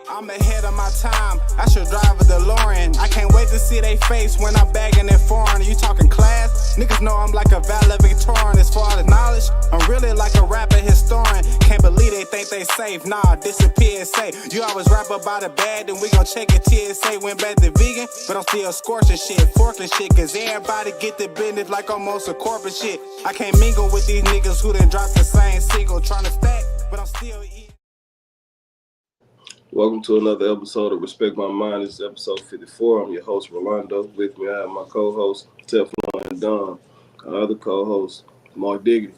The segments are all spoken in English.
I'm ahead of my time. I should drive a DeLorean. I can't wait to see they face when I'm bagging it foreign. You talking class? Niggas know I'm like a valedictorian. As far as knowledge, I'm really like a rapper historian. Can't believe they think they safe. Nah, disappear say. You always rap about a bad, then we gon' check it. TSA went back to vegan, but I'm still scorching shit, forking shit. Cause everybody get the business like almost a corporate shit. I can't mingle with these niggas who done dropped the same single. Tryna stack, but I'm still eating. Welcome to another episode of Respect My Mind. This is episode 54. I'm your host, Rolando. With me, I have my co-host, Teflon and Don. Our other co-host, Mark Diggity.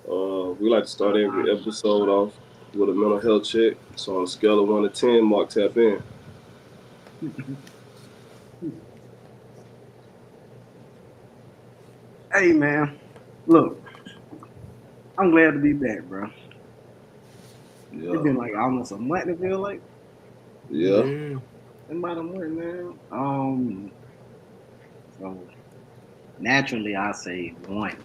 We like to start every episode off with a mental health check. So on a scale of 1 to 10, Mark, tap in. Hey man, look, I'm glad to be back, bro. Yeah. It's been like almost a month. It feel like Yeah. it's about a month, man. So naturally, I say 1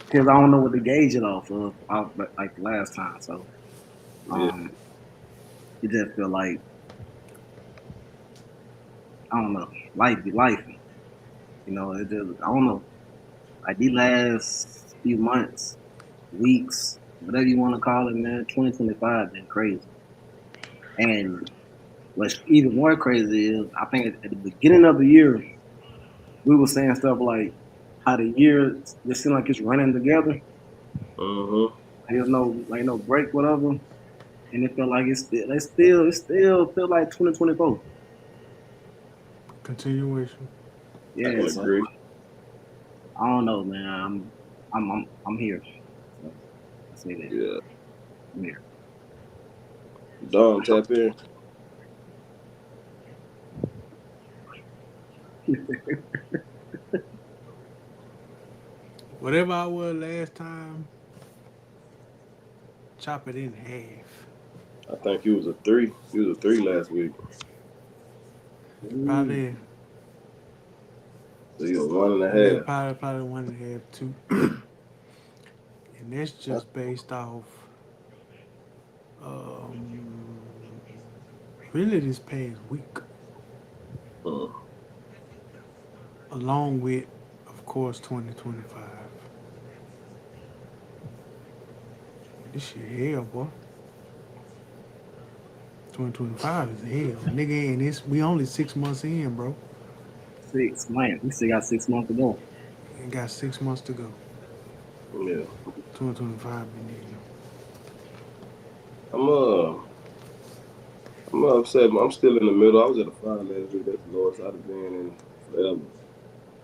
because I don't know what to gauge it off of, like the last time. So it just feel like I don't know, life be life. You know, it just I don't know. Like these last few months, weeks, whatever you want to call it, man. 2025 been crazy. And what's even more crazy is I think at the beginning of the year we were saying stuff like how the year just seems like it's running together. Mm-hmm. There's no break, whatever. And it felt like it still feel like 2024. Continuation. I Yeah, can so agree. I don't know, man. I'm here. So I say that. Yeah. I'm here. Don, tap in. Whatever I was last time, chop it in half. I think you was a 3. You was a 3 last week. Probably, So you was 1 and a yeah, half. probably 1.5, 2. And that's just based off, um, really this past week, Mm. along with, of course, 2025. This shit hell, boy. 2025 is hell, nigga. And we only 6 months in, bro. 6 months. We still got 6 months to go. And got 6 months to go. Yeah. 2025 been nigga. I'm I'm upset. I'm still in the middle. I was at a 5 last week. That's the lowest I've been in forever.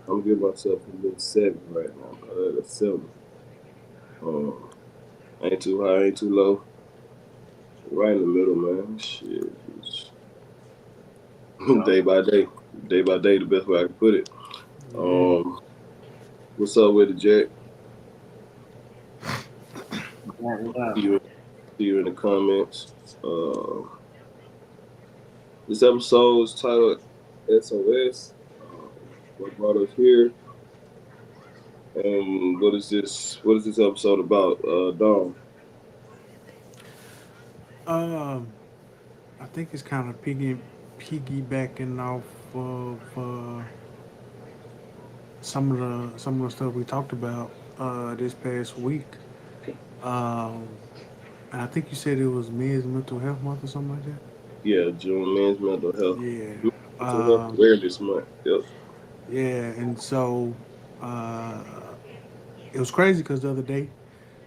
I'm giving myself a little 7 right now. That's 7. Um, ain't too high, ain't too low. Right in the middle, man. Shit. Day by day. Day by day, the best way I can put it. Yeah. What's up with it, Jack? See you, see you in the comments. This episode is titled S.O.S. What brought us here? And what is this? What is this episode about, Dom? Um, I think it's kind of piggybacking off of some of the stuff we talked about this past week. Um, and I think you said it was Men's Mental Health Month or something like that. Yeah, June Men's Mental Health. Yeah. Mental Health Awareness Month. Yep. Yeah, and so uh, it was crazy because the other day,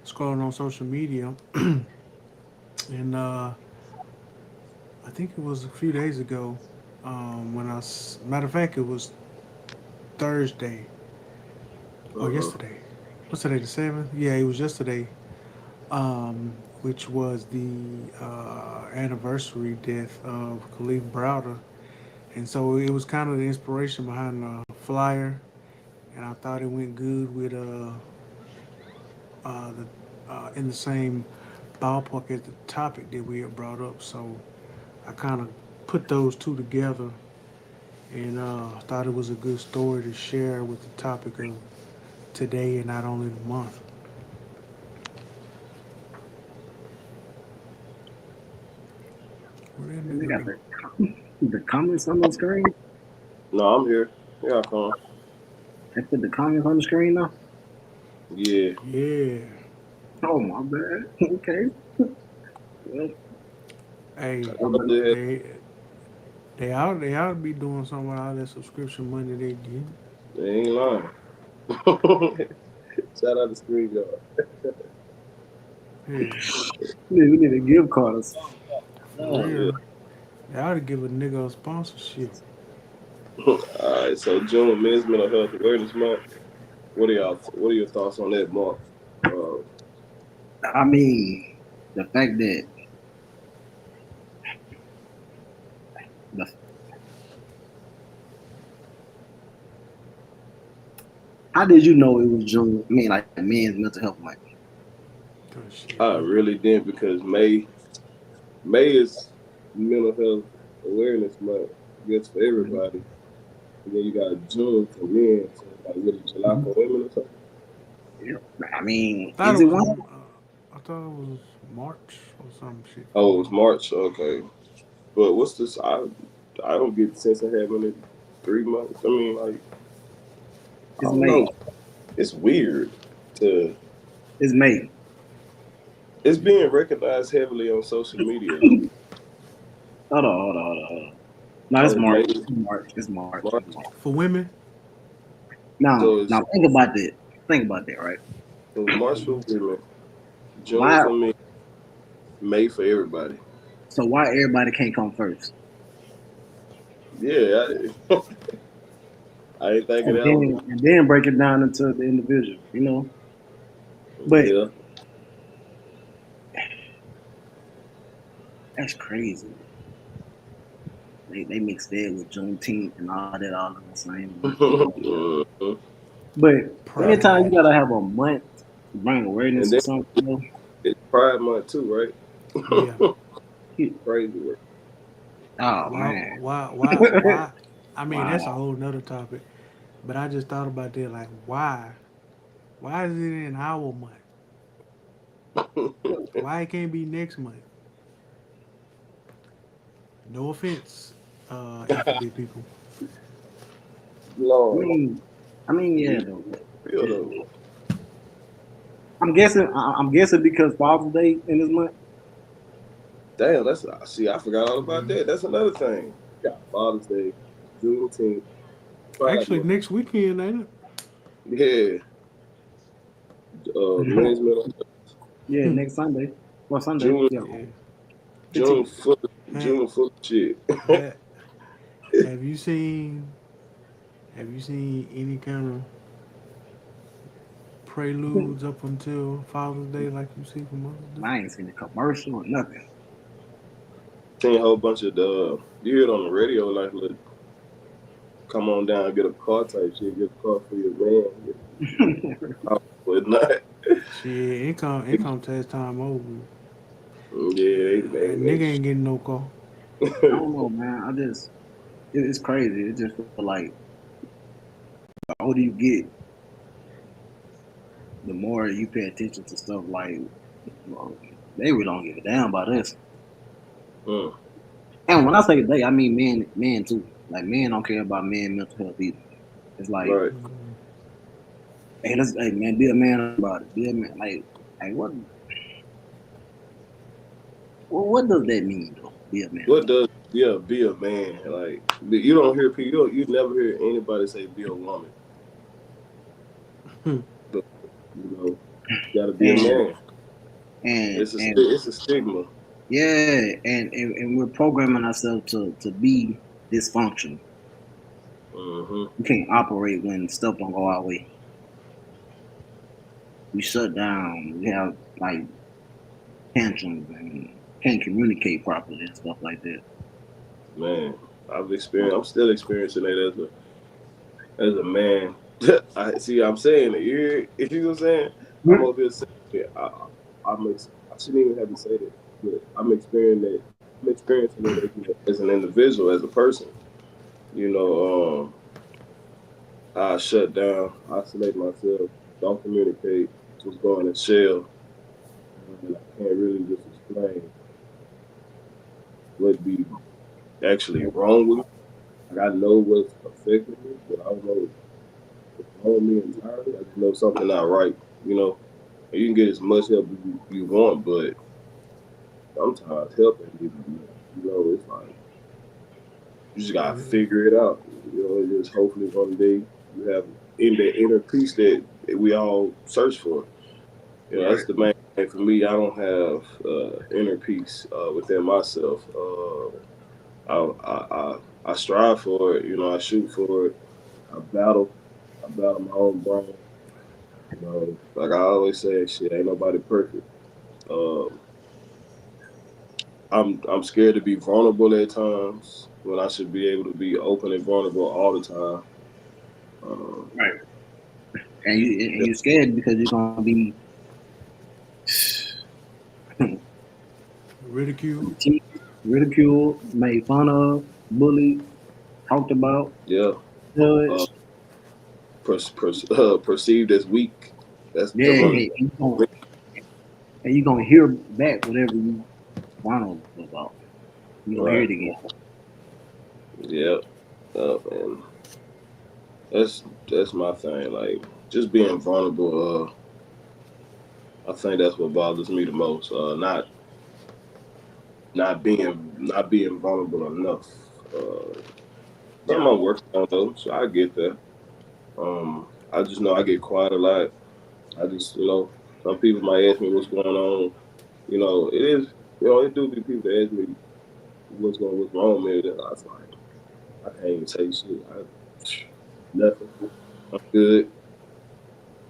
scrolling on social media, and I think it was a few days ago when matter of fact, it was Thursday or yesterday. What's today, the 7th? Yeah, it was yesterday, which was the anniversary death of Khalif Browder. And so it was kind of the inspiration behind the flyer, and I thought it went good with in the same ballpark as the topic that we had brought up. So I kind of put those two together and thought it was a good story to share with the topic of today and not only the month. Where that They nigga got go? the comments on the screen. No, I'm here. Here I come. They put the comments on the screen now. Yeah. Yeah. Oh my bad. Okay. Well, Hey, I know they they they ought to be doing something with all that subscription money they get. they ain't lying. Shout out to Screen Guard. Yeah, we need a gift card or something. for God. Yeah. real. They ought to give a nigga a sponsorship. All right. So June Men's Mental Health Awareness Month. What are your thoughts on that, Mark? Uh, I mean, the fact that the how did you know it was June? I mean, like men's mental health month. Oh shit. I really didn't because May is Mental Health Awareness Month. I guess for Mhm. everybody. And then you got June for men, so it's like really July Mhm. for women or something. Yeah. I mean, Thought it is it was. one? I thought it was March or some shit. Oh, it's March. Okay, but what's this? I don't get the sense of having it 3 months. I mean, like I It's don't know. May. It's weird to. It's May. It's being recognized heavily on social media though. Hold on. No, it's Oh, March. May, It's March. It's March. March. It's March. For women. Now, So it's now think about that. Think about that, right? so March for Mhm. women, June Why? for men, May for everybody. So why everybody can't come first? Yeah, I ain't thinking that one. And then break it down into the individual, you know. But Yeah. that's crazy. They mix that with Juneteenth and all that all in the same month. Mhm. But anytime you Pride. gotta have a month to bring And awareness to then something, you know, it's Pride Month too, Yeah. right? Crazy work. oh Why? man. Why? I mean, that's a Wow. whole nother topic. But I just thought about that. Like, why? Why is it in our month? Why it can't be next month? No offense, alphabet people. I Lord, mean, I mean, be yeah, though. real though. I'm guessing because Father's Day in this month. Damn, that's see, I forgot all about Mhm. that. That's another thing. Got Father's Day, Juneteenth, Pride Actually, Month. next weekend, ain't it? Yeah, men's mental Yeah, next Sunday. Well, Sunday. June, Yeah, Yeah. June 15th. full, Ha, June full of shit. ha, have you seen? Have you seen any kind of preludes up until Father's Day like you see for Mother's Day? I ain't seen a commercial or nothing. Seen a whole bunch of you hear it on the radio like, look, come on down, get a car type shit, get a car for your man, get a house, but not. Shit, income tax time over. Yeah, A nigga ain't getting no car. I don't know, man. It's crazy. It just feel like the older you get, the more you pay attention to stuff like well, they really don't give a damn about us. Mm, And when I say they, I mean men too. Like men don't care about men mental health either. It's like, right. Mhm. hey man, be a man about it. Be a man. Like what does that mean though? Be a man What about does be a man like? You don't hear people. You never hear anybody say be a woman. Hmm. But you know, you got to it. be a man. And It's a stigma. yeah, and we're programming ourselves to be dysfunctional. Hmm. We can't operate when stuff don't go our way. We shut down. We have like tantrums and can't communicate properly and stuff like that. Man, I'm still experiencing it as a man. I see. I'm saying it. You know what I'm saying? I'm over here saying it. I shouldn't even have to say that, but I'm experiencing it. I'm experiencing it as an individual, as a person. You know, I shut down, isolate myself, don't communicate, just go in a shell, and I can't really just explain what actually wrong with me. Like I know what's affecting me, but I don't know what's wrong with me entirely. I just know something not right. You know, and you can get as much help as you want, but sometimes help ain't even enough. You know, it's like you just gotta figure it out. You know, and just hopefully one day you have in the inner peace that we all search for. You know, that's Right. the main thing for me. I don't have inner peace within myself. I strive for it. You know, I shoot for it. I battle. I battle my own brain. You know, like I always say, shit, ain't nobody perfect. Um, I'm scared to be vulnerable at times when I should be able to be open and vulnerable all the time. Um, Right. And you're scared because you're gonna be Ridicule. ridiculed, made fun of, bullied, talked about, yeah, uh, judged. perceived as weak. That's Yeah, one of and you gonna hear back whatever you vulnerable about. You gonna hear right. it again. Yeah, and that's my thing. Like just being vulnerable. I think that's what bothers me the most. Not being vulnerable enough. Something Yeah. I'm working on though, so I get that. I just know I get quiet a lot. I just some people might ask me what's going on. It is it do be people that ask me what's wrong with me. And I was like, I can't even say shit. Nothing. I'm good.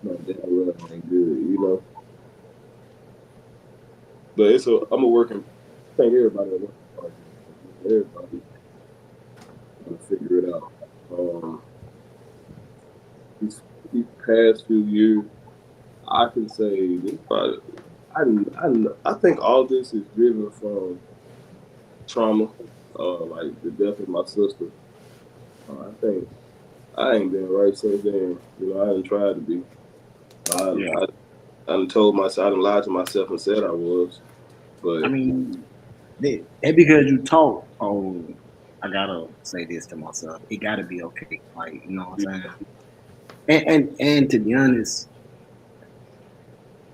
No, damn well I ain't good. But I'm a working. I think everybody a working project. Everybody trying to figure it out. Um, these, these past few years, I can say this probably. I think all this is driven from trauma, like the death of my sister. I think I ain't been right since then. I haven't tried to be. I Yeah. I, I done told myself, I done lied to myself and said I was, I but mean, that because you talk, oh, I gotta say this to myself. It gotta be okay. Like, you know what I'm saying? And to be honest,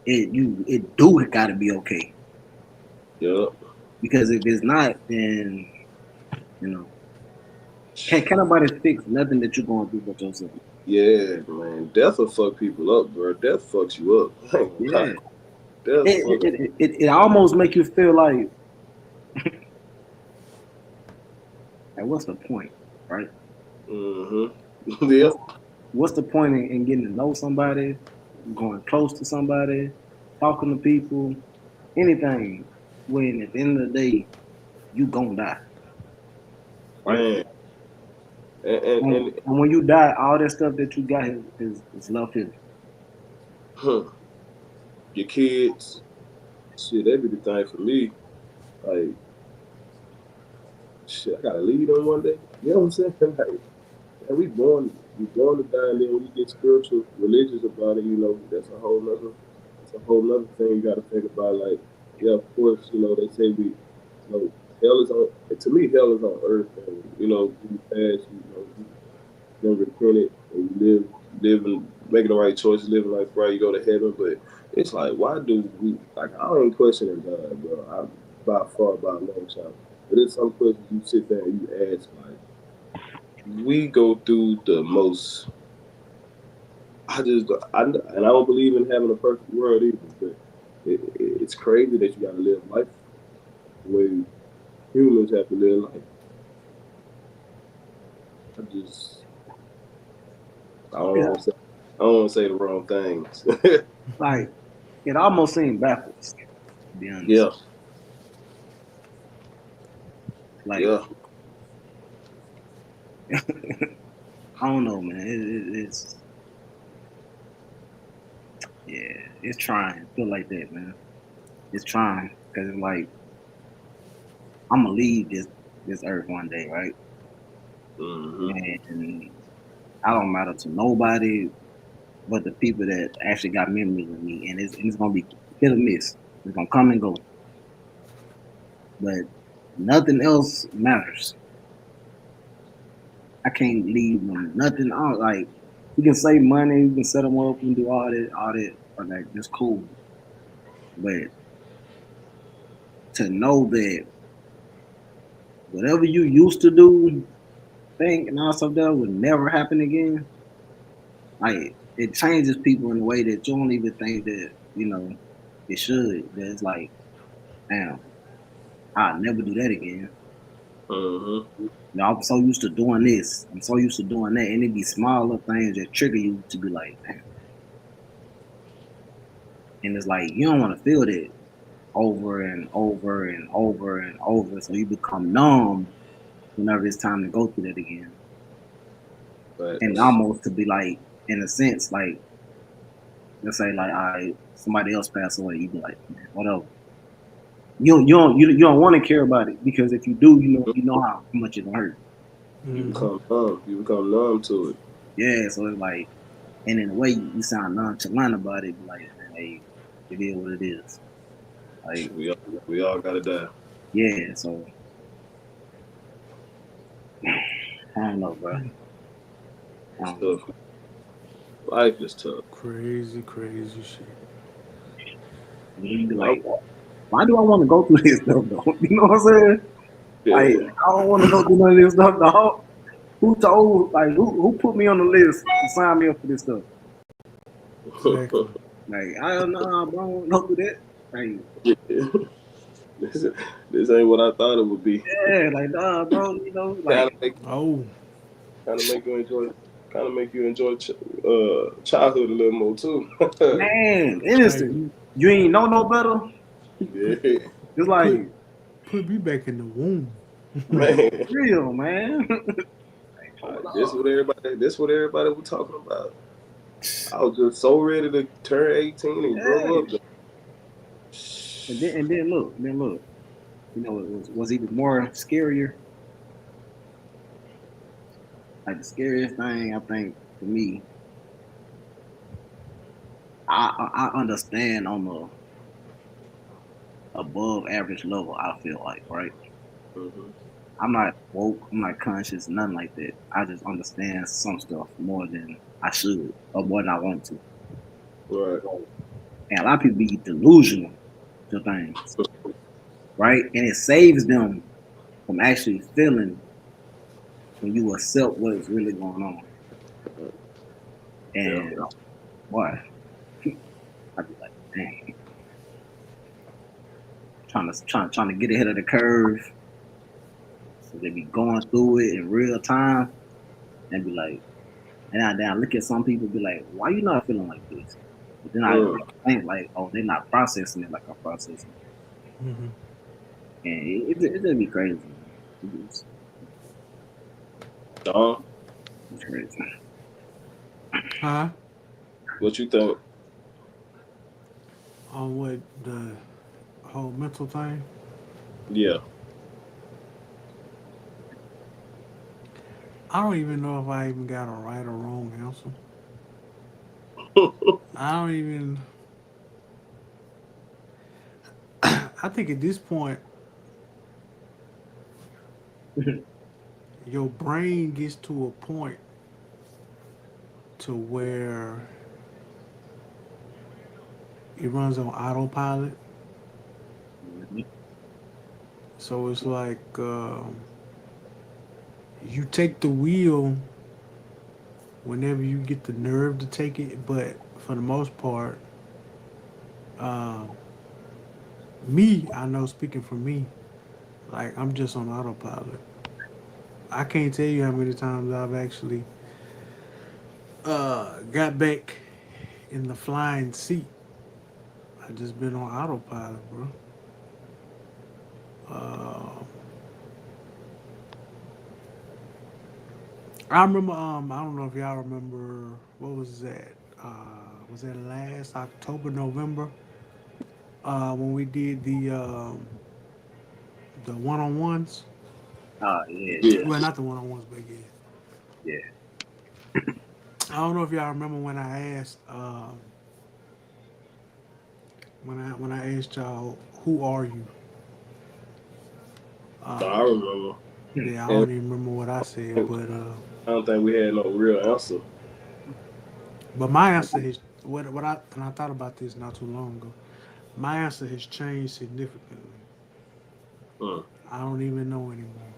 it do gotta be okay. yeah, Because if it's not, then you know, can nobody fix nothing that you're going through but yourself. yeah, man, death will fuck people up, bro. Death fucks you up. I ain't gonna lie. Yeah. Death fucks. It almost make you feel like what's the point, right? Mm-hmm. What's Yep. what's the point in getting to know somebody, going close to somebody, talking to people, anything, when at the end of the day you gonna die, right? Man, and And when you die, all that stuff that you got is left here. huh, your kids, shit, they be the thing for me. Like, shit, I gotta leave them one day. You know what I'm saying? Like, man, we born to die, and then when you get spiritual, religious about it, that's a whole nother thing you got to think about. Like, yeah, of course, they say hell is on. To me, hell is on earth, and when you pass, you then repent it and you living, making the right choices, living life right, you go to heaven. But it's like, why do we like? I don't question God, bro. By far, by a long shot. But there's some questions you sit there and you ask, like, we go through the most. And I don't believe in having a perfect world either. But it's crazy that you got to live life the way humans have to live life. I just, I don't Yeah, want to say, I don't want to say the wrong things. like it almost seemed backwards, to be honest. Yeah, Like yeah. I don't know, man. It's yeah, it's trying. Feel like that, man. It's trying because it's like I'm gonna leave this earth one day, right? Hmm. And I don't matter to nobody but the people that actually got memories of me, and it's gonna be hit or miss. It's gonna come and go, but nothing else matters. I can't leave them nothing on. Like you can save money, you can set them up, and do all that. But like that's cool. But to know that whatever you used to do, think, and all stuff that would never happen again, like it changes people in a way that you don't even think that it should. That it's like, damn, I'll never do that again. Mm-hmm. I'm so used to doing this. I'm so used to doing that, and it be smaller things that trigger you to be like, damn. And it's like you don't want to feel that over and over and over and over, so you become numb whenever it's time to go through that again. And Facts. almost to be like, in a sense, like let's say like I somebody else passed away, you be like, man, whatever. You don't want to care about it because if you do, you know how much it hurt. You Mm-hmm. become numb. You become numb to it. Yeah, so it's like, and in a way you sound nonchalant about it, like, man, hey, it is what it is. Like, Shit, we all gotta die. yeah, so I don't know, bro. I It's don't know. tough. Life is tough. Crazy, crazy shit. You be I, like, why do I want to go through this stuff though? You know what I'm saying? Like, yeah. I don't want to go through none of this stuff, dog. Who told? Like, who put me on the list to sign me up for this stuff? Exactly. Like, I don't know, bro. I don't want to go through that. Like, this, this ain't what I thought it would be. yeah, like, nah, bro. Kind Like, of make, Oh, kind of make you enjoy, kind of make you enjoy childhood a little more too. man, hey, innocent. You ain't know no better. Yeah, It's put like, put me back in the womb. like, man. real, man. Like, hold This on. what everybody. This what everybody was talking about. I was just so ready to turn 18 and grow Yeah. up. And then look. It was even more scarier. Like the scariest thing I think for me, I understand on the above average level. I feel like right. Mm-hmm. I'm not woke. I'm not conscious. Nothing like that. I just understand some stuff more than I should or more than I want to. Right. And a lot of people be delusional to things, right? And it saves them from actually feeling when you accept what is really going on. Yeah. And boy, I'd be like, dang, trying to get ahead of the curve. So they be going through it in real time and be like, and I look at some people be like, why you not feeling like this? But then I Mm. think like, oh, they're not processing it like I'm processing Mm-hmm. it. And it just be crazy, man. Don, It's crazy. Huh? what you think? On what the whole mental thing? Yeah. I don't even know if I even got a right or wrong answer. I don't even. I think at this point, your brain gets to a point to where it runs on autopilot. So it's like you take the wheel whenever you get the nerve to take it, but for the most part, uh, I know speaking for me, like I'm just on autopilot. I can't tell you how many times I've actually got back in the flying seat. I just been on autopilot, bro. Uh, I remember. I don't know if y'all remember. What was that? Was that last October, November? When we did the one on ones. Oh yeah, Yeah. Well, not the one on ones, but yeah. yeah. I don't know if y'all remember when I asked when I asked y'all who are you? I Um, remember. Hmm. yeah, I And don't even remember what I said, but I don't think we had no real answer. But my answer is what I and I thought about this not too long ago. My answer has changed significantly. Mm. I don't even know anymore.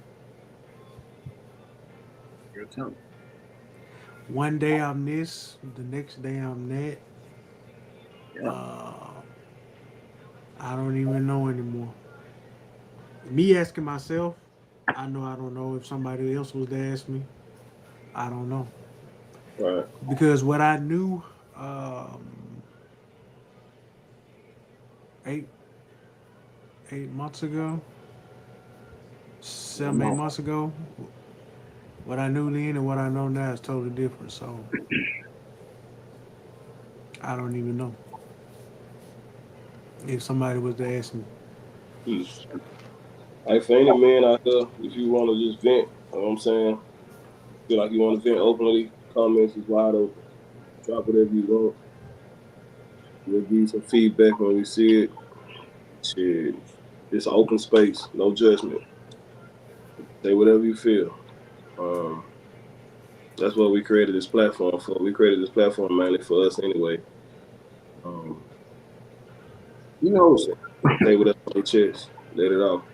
You're telling. One day I'm this, the next day I'm that. Yeah. Uh, I don't even know anymore. Me asking myself, I know I don't know. If somebody else was to ask me, I don't know. Right. Because what I knew um, 8, 8 months ago, Yeah, 7, 8 months ago, what I knew then and what I know now is totally different. So I don't even know if somebody was to ask me. Mm. Like for any man out there, if you want to just vent, you know what I'm saying? Feel like you want to vent openly, comments is wide open. Drop whatever you want. We'll give you some feedback when we see it. Shit, it's an open space, no judgment. Say whatever you feel. Um, that's what we created this platform for. We created this platform mainly for us anyway. Um, you you know what I'm know, saying? Say whatever on your chest. Let it out.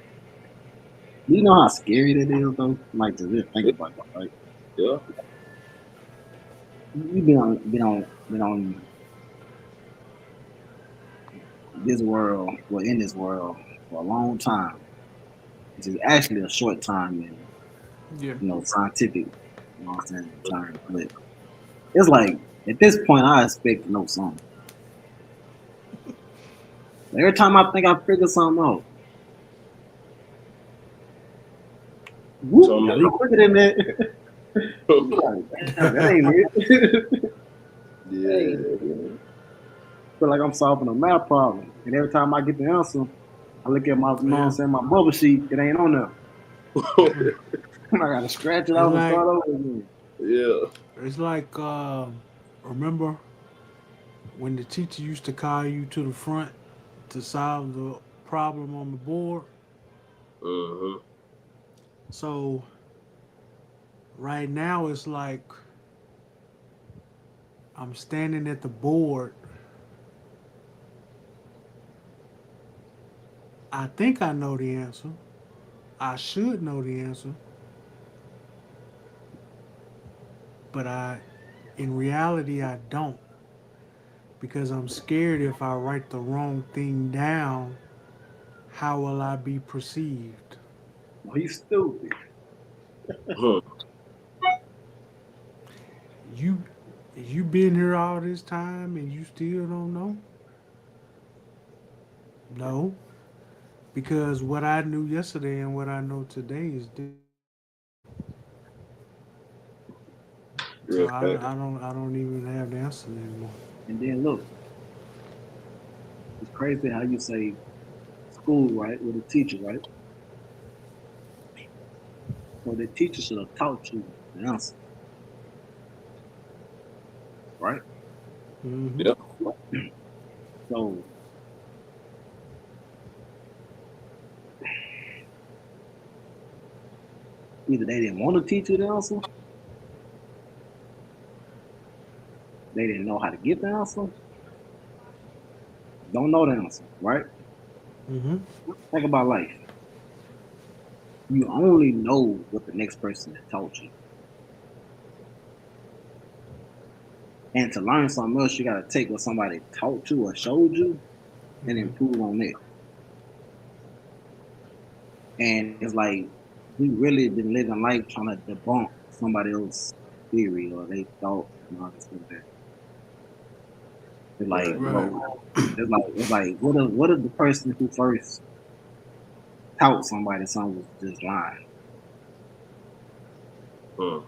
you know how scary that is though. Like to just think Yeah. about that, right? Yeah. You've been on this world, well, in this world for a long time. Which is actually a short time in, Yeah. scientific, what I'm saying, terms. But it's like at this point, I expect to know something. Every time I think I figure something out, whoop, So gotta be quicker than that. I'm You like, damn, that ain't it. Hey, yeah. feel like I'm solving a math problem, and every time I get the answer, I look at my, Yeah. my bubble sheet. It ain't on there. Mm. I gotta scratch it It's off and like start over again. Yeah. it's like remember when the teacher used to call you to the front to solve the problem on the board. Mm-hmm. So right now it's like I'm standing at the board. I think I know the answer. I should know the answer, but in reality, I don't because I'm scared if I write the wrong thing down, how will I be perceived? Oh, he's stupid. Hmm. You, you been here all this time and you still don't know? No, because what I knew yesterday and what I know today is different. So Real fact. I don't even have the answer anymore. And then look, it's crazy how you say school, right, with a teacher, right? So the teacher should have taught you the answer, right? Mm-hmm. Yeah. So either they didn't want to teach you the answer, they didn't know how to get the answer, don't know the answer, right? Mm-hmm. Think about life. You only know what the next person has taught you. And to learn something else, you got to take what somebody taught you or showed you and Mm-hmm. improve on it. And it's like we really been living life trying to debunk somebody else's theory or they thought and all this stuff. That it's like, Right. Right. well, it's like what if the person who first taught somebody something was just lying, Hmm.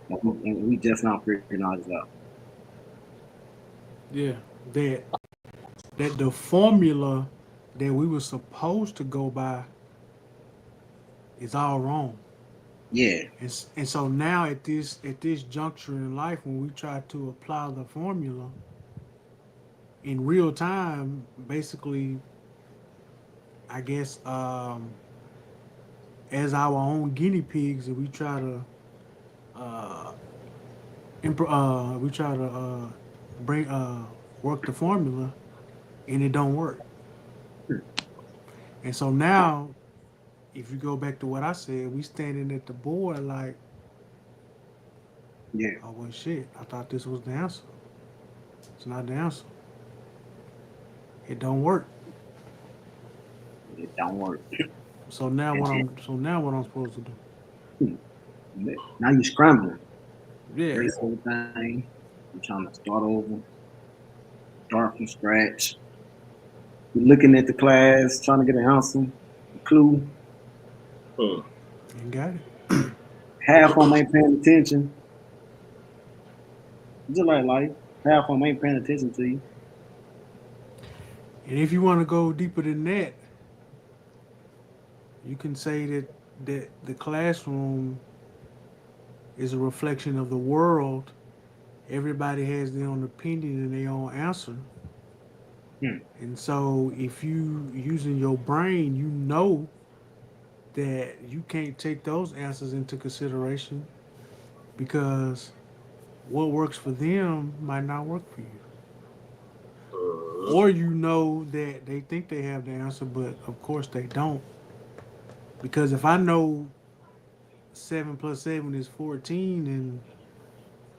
and we just now figuring all this out. Yeah. That the formula that we were supposed to go by is all wrong. Yeah, And so now at this juncture in life when we try to apply the formula in real time, basically I guess as our own guinea pigs and we try to uh, We try to bring work the formula, and it don't work. And so now, if you go back to what I said, we standing at the board like, Yeah, oh well, shit. I thought this was the answer. It's not the answer. It don't work. it don't work. So now what I'm supposed to do? Now you scrambling, Yeah, erase everything. You're trying to start over, start from scratch. You're looking at the class, trying to get an answer, a clue. Hmm. you got it. Half of them ain't paying attention. Just like life, half of them ain't paying attention to you. And if you want to go deeper than that, you can say that the classroom is a reflection of the world. Everybody has their own opinion and their own answer. Hmm. And so if you using your brain, you know that you can't take those answers into consideration because what works for them might not work for you. Uh, Or you know that they think they have the answer, but of course they don't. Because if I know 7 plus 7 is 14, and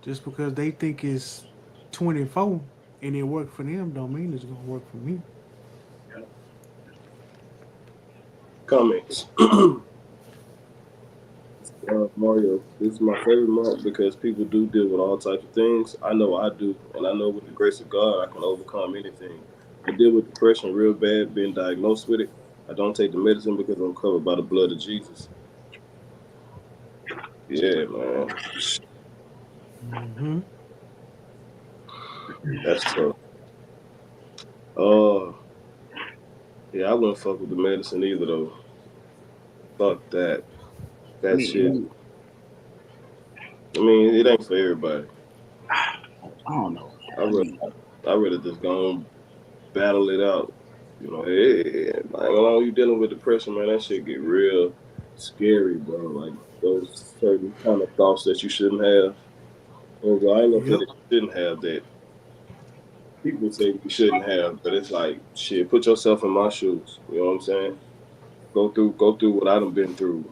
just because they think it's 24 and it worked for them, don't mean it's gonna work for me. comments. Mario, this is my favorite month because people do deal with all types of things. I know I do, and I know with the grace of God, I can overcome anything. I deal with depression real bad, being diagnosed with it. I don't take the medicine because I'm covered by the blood of Jesus. Yeah, man, Mm-hmm. that's tough. Uh, yeah, I wouldn't fuck with the medicine either, though. Fuck that. That Me, shit. I mean, it ain't for everybody. I don't know. I rather, I rather just go and battle it out. You know, like, as long as you dealing with depression, man, that shit get real scary, bro. Like those certain kind of thoughts that you shouldn't have. Well, I ain't gonna say Yep. that you shouldn't have that. People say you shouldn't have, but it's like shit. Put yourself in my shoes. You know what I'm saying? Go through what I done been through.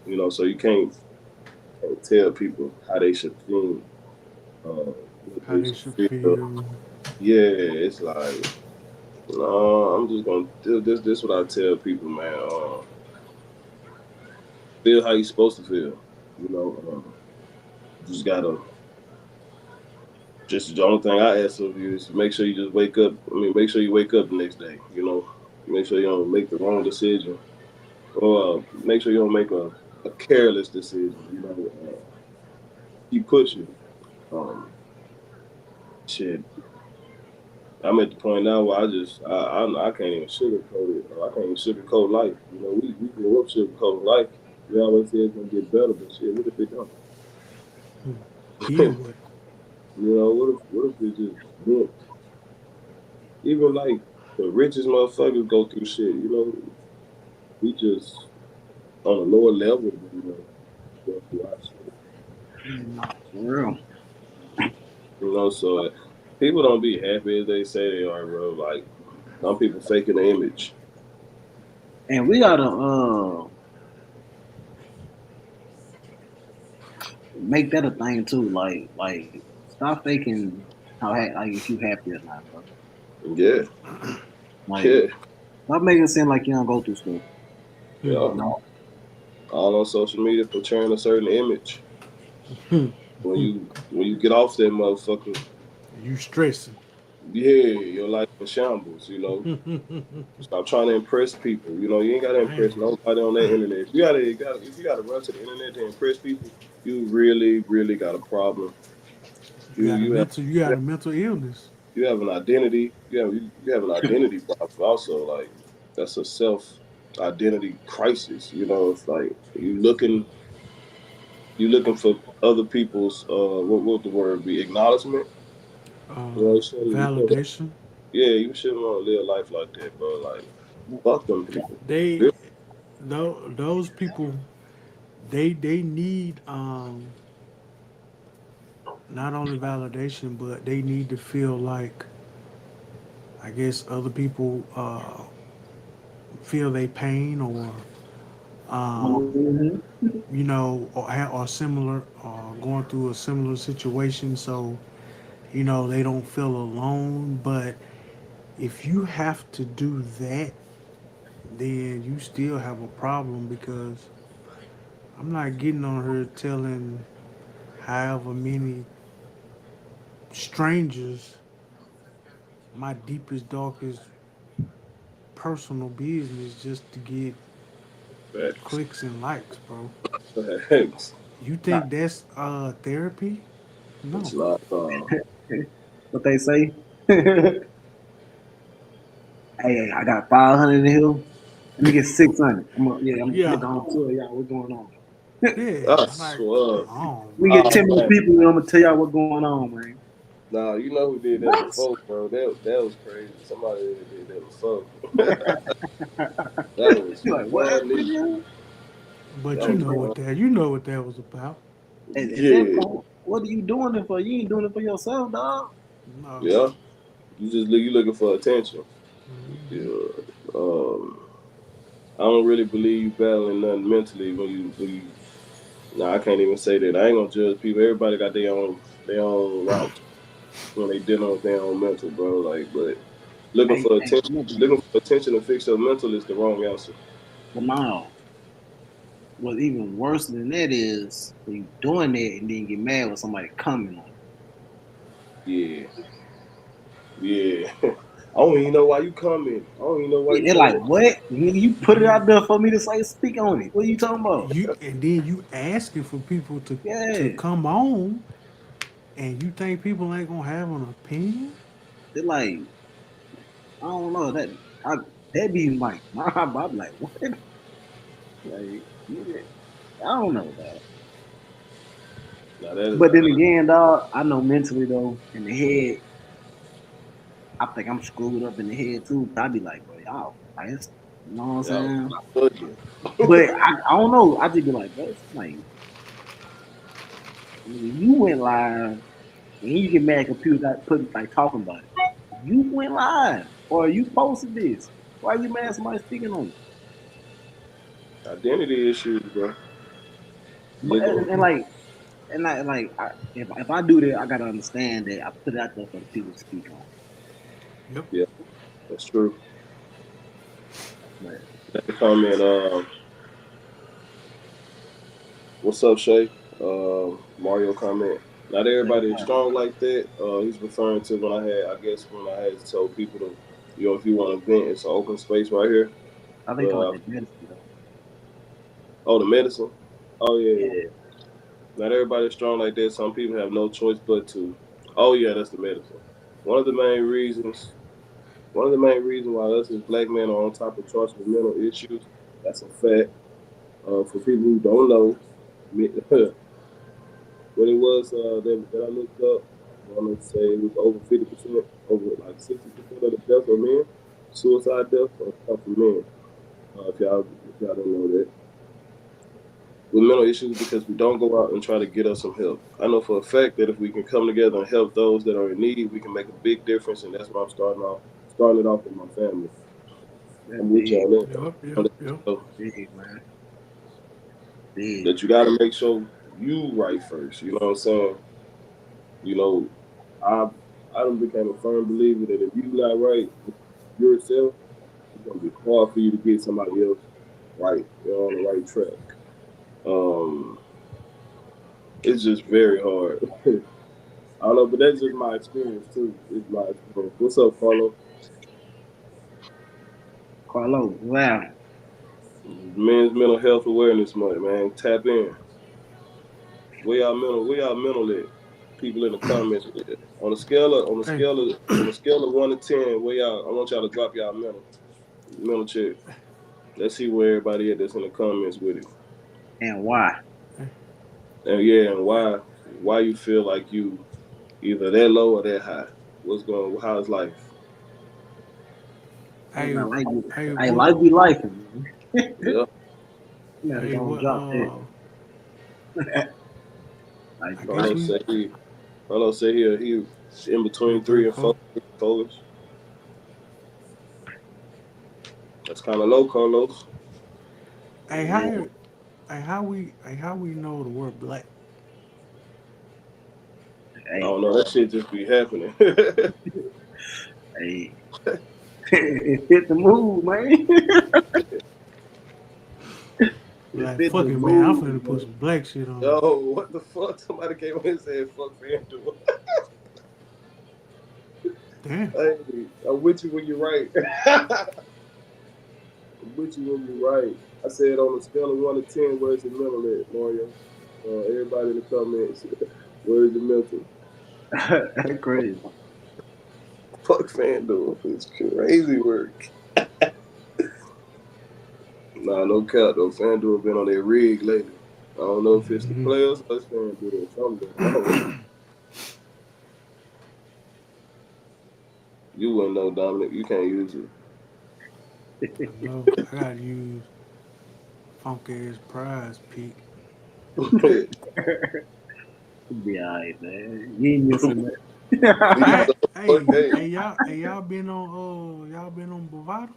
You know, so you can't tell people how they should feel, what How they they should should feel. feel. Yeah, it's like no, I'm just gonna do this. This what I tell people, man. Feel how you supposed to feel. You know, just gotta. Just the only thing I ask of you is make sure you just wake up. I mean, make sure you wake up the next day. You know, make sure you don't make the wrong decision, or make sure you don't make a careless decision. You know, keep pushing. Um, shit. I'm at the point now where I can't even sugarcoat it. I can't even sugarcoat life. You know, we grew up sugarcoating life. We always say it's gonna get better, but shit, what if it don't? Then what? You know, what if it just went? Even like the richest motherfuckers go through shit. You know, we just on a lower level than go through our shit. Nah, for real. You know, so people don't be happy as they say they are, bro. Like some people faking the image. And we gotta make that a thing too. Like stop faking like if you happy or not, bro. Yeah, Like yeah, stop making it seem like you don't go through stuff. yeah. You know? All on social media portraying a certain image. Hmm. When you get off that motherfucker, You stressing. yeah, your life in shambles. You know, stop trying to impress people. You know, you ain't gotta Man, impress nobody on that internet. If you gotta run to the internet to impress people, you really got a problem. you You got a you have mental. You got a mental illness. you have an identity. You have an identity problem. Also, like that's a self identity crisis. You know, it's like you looking for other people's what would the word be, acknowledgement. You know, Validation. yeah, you shouldn't want to live life like that, bro. Like fuck them people. They, Yeah. those people, they need not only validation, but they need to feel like, I guess, other people feel their pain, or um, Mm-hmm. or similar, going through a similar situation, so they don't feel alone. But if you have to do that, then you still have a problem, because I'm not getting on her telling however many strangers my deepest, darkest personal business just to get Facts. clicks and likes, bro. Facts. You Not, think that's therapy? No. It's not. what they say. Hey, I got 500 in the hill. Let me get 600. I'm Yeah. gonna tell y'all what's going on. Yeah. I Like, swear. come on, We bro. get Oh 10 more man. people and I'm gonna tell y'all what's going on, man. Nah, you know who did that What? before, bro? That was crazy. Somebody did that before. That was You're like, what, funny. nigga? But That was fun. you know what that was about. At that Yeah, point, what are you doing it for? You ain't doing it for yourself, dog. No. yeah. You looking for attention. Hmm. Yeah. I don't really believe you battling nothing mentally when you. Nah, I can't even say that. I ain't gonna judge people. Everybody got their own route when they dealing with their own mental, bro. Like, but Hey, nigga. looking for attention to fix your mental is the wrong answer. But now, what's even worse than that is when you doing that and then get mad when somebody coming on Yeah, yeah. I don't even know why you coming. I don't even know why you. you They're like, coming. what? Nigga, you put it out there for me to say, speak on it. What are you talking about? And then you asking for people to Yeah. come on, and you think people ain't gonna have an opinion? They're like, I don't know. I, that be like, I'm like, what? Like, nigga, I don't know, dog. Now that is But then again, dog, I know mentally though, in the head, I think I'm screwed up in the head too. But I be like, bro, y'all, like, you know what I'm y'all saying? bugging. But I don't know. I just be like, bro, it's like, nigga, you went live and you get mad because people got put like talking about it. You went live or you posted this. Why you mad somebody speaking on it? Identity issues, bro. But Look on. and like if I do that, I gotta understand that I put it out there for the people to speak on. Yep. Yeah, that's true. But That comment. What's up, Shay? Mario comment. Not everybody is strong like that. He's referring to when I guess when I had told people to, if you want to vent, it's an open space right here. I think talking But about that medicine though. oh, the medicine. Oh yeah, yeah, Yeah, yeah. Not everybody is strong like that. Some people have no choice but to. Oh yeah, that's the medicine. One of the main reasons. One of the main reasons why us as black men are on top of charts with mental issues. That's a fact. For people who don't know, what it was that I looked up, I want to say it was over 50%, over like 60% of the deaths are men. Suicide deaths are come from men. If y'all don't know that, with mental issues because we don't go out and try to get us some help. I know for a fact that if we can come together and help those that are in need, we can make a big difference, and that's what I'm starting it off with my family. that's I'm with big, y'all there. Yep. Yep. Yep. So big man, big. that you got to make sure you right first. You know what I'm saying? You know, I I don't became a firm believer that if you not right with yourself, it's gonna be hard for you to get somebody else right. You're on the right track. Um, it's just very hard. I don't know, but that's just my experience too. It's my experience. What's up, Carlo? Carlos, wow. Men's Mental Health Awareness Month, man. Tap in. Where y'all mental at? People in the comments. Hey, On a scale of 1 to 10, where y'all I want y'all to drop y'all mental check. Let's see where everybody at that's in the comments with it. And why? hey, And yeah, and why you feel like you either that low or that high? How's life? And hey, hey, I what, life be life, man. Yeah. You gotta hey, go and what? drop that. I Life be guess Carlos life. we, say Hello, say here he in Yeah, between three, three and four four. fours. That's kind of low, Carlos. Hey, how how we know the word black? I Hey, don't know. That shit just be happening. Yeah, hey, it fit the mood, man. It Like fit fuck the it, man. I'm mood, finna put man. some black shit on. yo, what the fuck? Somebody came in and said, fuck FanDuel. Damn. Hey, I'm with you when you're right. I'm with you when you're right. I said on a scale of 1 to 10, where's the mental at, Mario? Everybody in the comments, where's the mental? That's crazy. Fuck FanDuel. It's crazy work. Nah, no cap though. FanDuel been on their rig lately. I don't know if it's the Hmm. players or it's FanDuel. Something going on. You wouldn't know, Dominic. You can't use I know. I gotta use funk ass prize peak. it. Be alright, man. You ain't missing that. These Hey, fuck hey, y'all been on Bovada?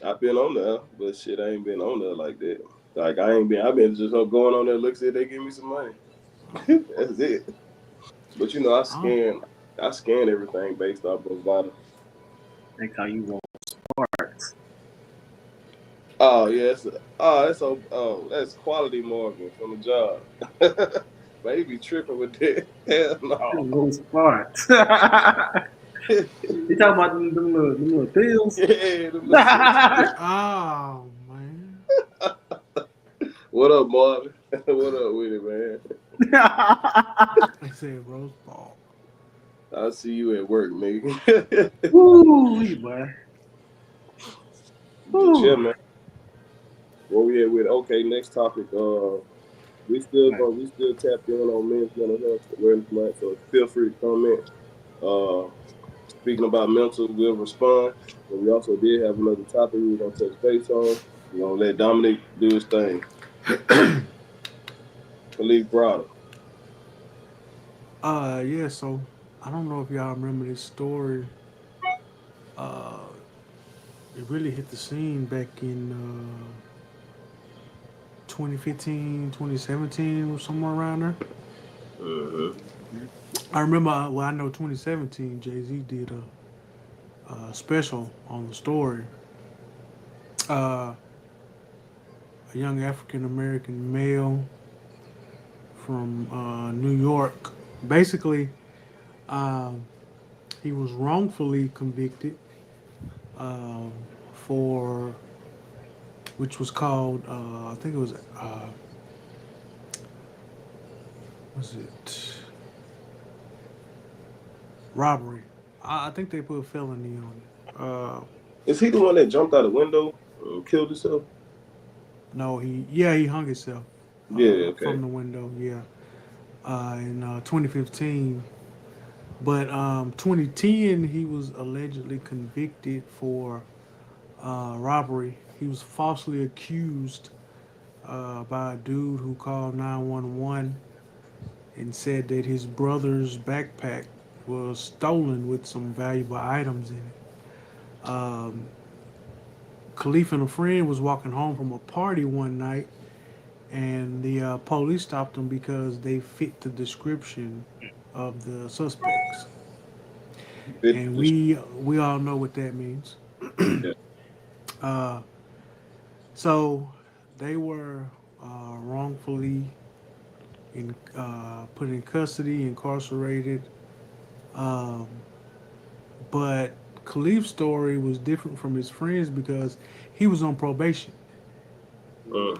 I've been on there, but shit, I ain't been on there like that. Like I ain't been. I've been just going on there, look, see if they give me some money. That's it. But you know, Oh, I scan everything based off of Vada. That's how you want parts. Oh yes. That's quality marketing from the job. Baby tripping with that. Hell no. Those parts. You talking about them little pills? Yeah, them little shits. oh man. What up, Marvin? What up with it, man? I said roast ball. I'll see you at work, nigga. Woo, boy. But yeah, Woo. man. What we at with? Okay, next topic. Right. We still tapped in on men's mental health awareness month. So feel free to comment. Uh, Speaking about mental, we'll respond. But we also did have another topic we were gonna touch base on. We're gonna let Dominic do his thing. Khalif Browder. Yeah. So I don't know if y'all remember this story. Uh, it really hit the scene back in 2015, 2017, or somewhere around there. Mm-hmm. I remember. Well, I know 2017. Jay Z did a special on the story. Uh, a young African American male from New York. Basically, um, he was wrongfully convicted um, for which was called I think it was it robbery. I think they put felony on it. Is he the one that jumped out the window and killed himself? No, he hung himself Yeah. from Okay. the window. Yeah, in 2015. But 2010, he was allegedly convicted for robbery. He was falsely accused by a dude who called 911 and said that his brother's backpack was stolen with some valuable items in it. Khalif and a friend was walking home from a party one night, and the police stopped them because they fit the description of the suspects. Fit And the we all know what that means. yeah. Uh, so they were wrongfully put in custody, incarcerated. Um, but Khalif's story was different from his friends because he was on probation Mm.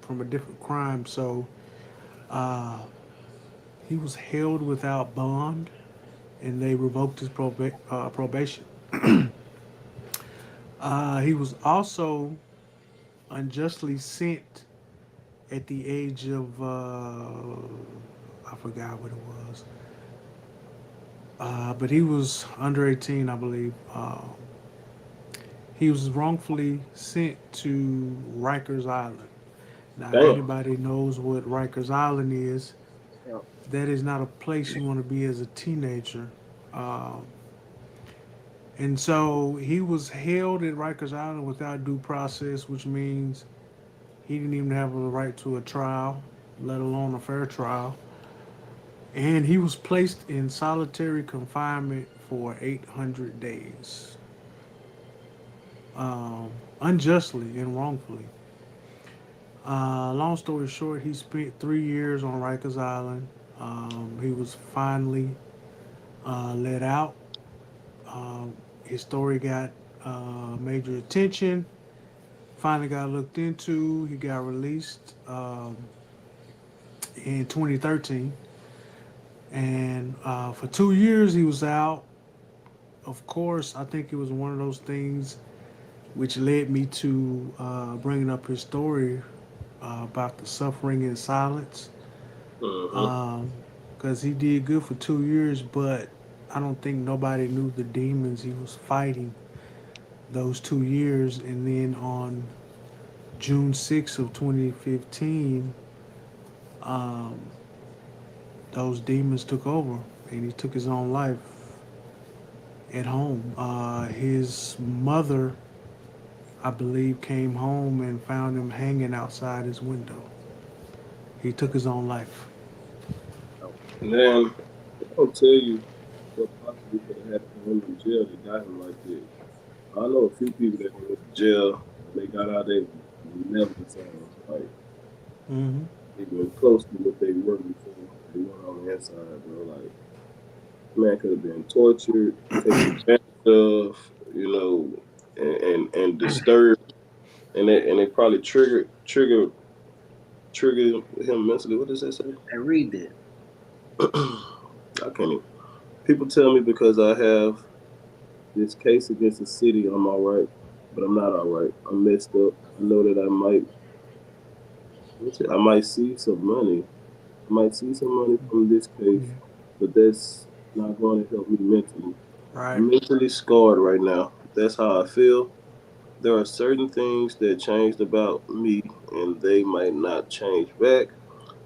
from a different crime. So uh, he was held without bond, and they revoked his probation. He was also unjustly sent at the age of I forgot what it was, but he was under 18, I believe. He was wrongfully sent to Rikers Island. Now, if Damn. anybody knows what Rikers Island is, Yep. That is not a place you want to be as a teenager. Um, and so he was held at Rikers Island without due process, which means he didn't even have a right to a trial, let alone a fair trial. And he was placed in solitary confinement for 800 days, um, unjustly and wrongfully. Long story short, he spent 3 years on Rikers Island. He was finally let out. His story got major attention. Finally got looked into. He got released in 2013, and for 2 years he was out. Of course, I think it was one of those things which led me to bringing up his story about the suffering in silence. Mm-hmm. Because he did good for 2 years, but I don't think nobody knew the demons he was fighting those 2 years. And then on June 6th of 2015, um, those demons took over, and he took his own life at home. His mother, I believe, came home and found him hanging outside his window. He took his own life. Oh, And then I'll tell you what possibly could have happened to him in jail that got him like that. I know a few people that went to jail when they got out, they were never the same. Like Mm-hmm. even close to what they were before they went on the inside, bro. Like man could have been tortured, taken advantage of, you know, and disturbed, and they probably triggered him mentally. What does that say? I read that. I can't even. People tell me because I have this case against the city, I'm all right, but I'm not all right. I'm messed up. I know that I might see some money. I might see some money from this Yeah. case, but that's not going to help me mentally. Right. I'm mentally scarred right now. That's how I feel. There are certain things that changed about me, and they might not change back.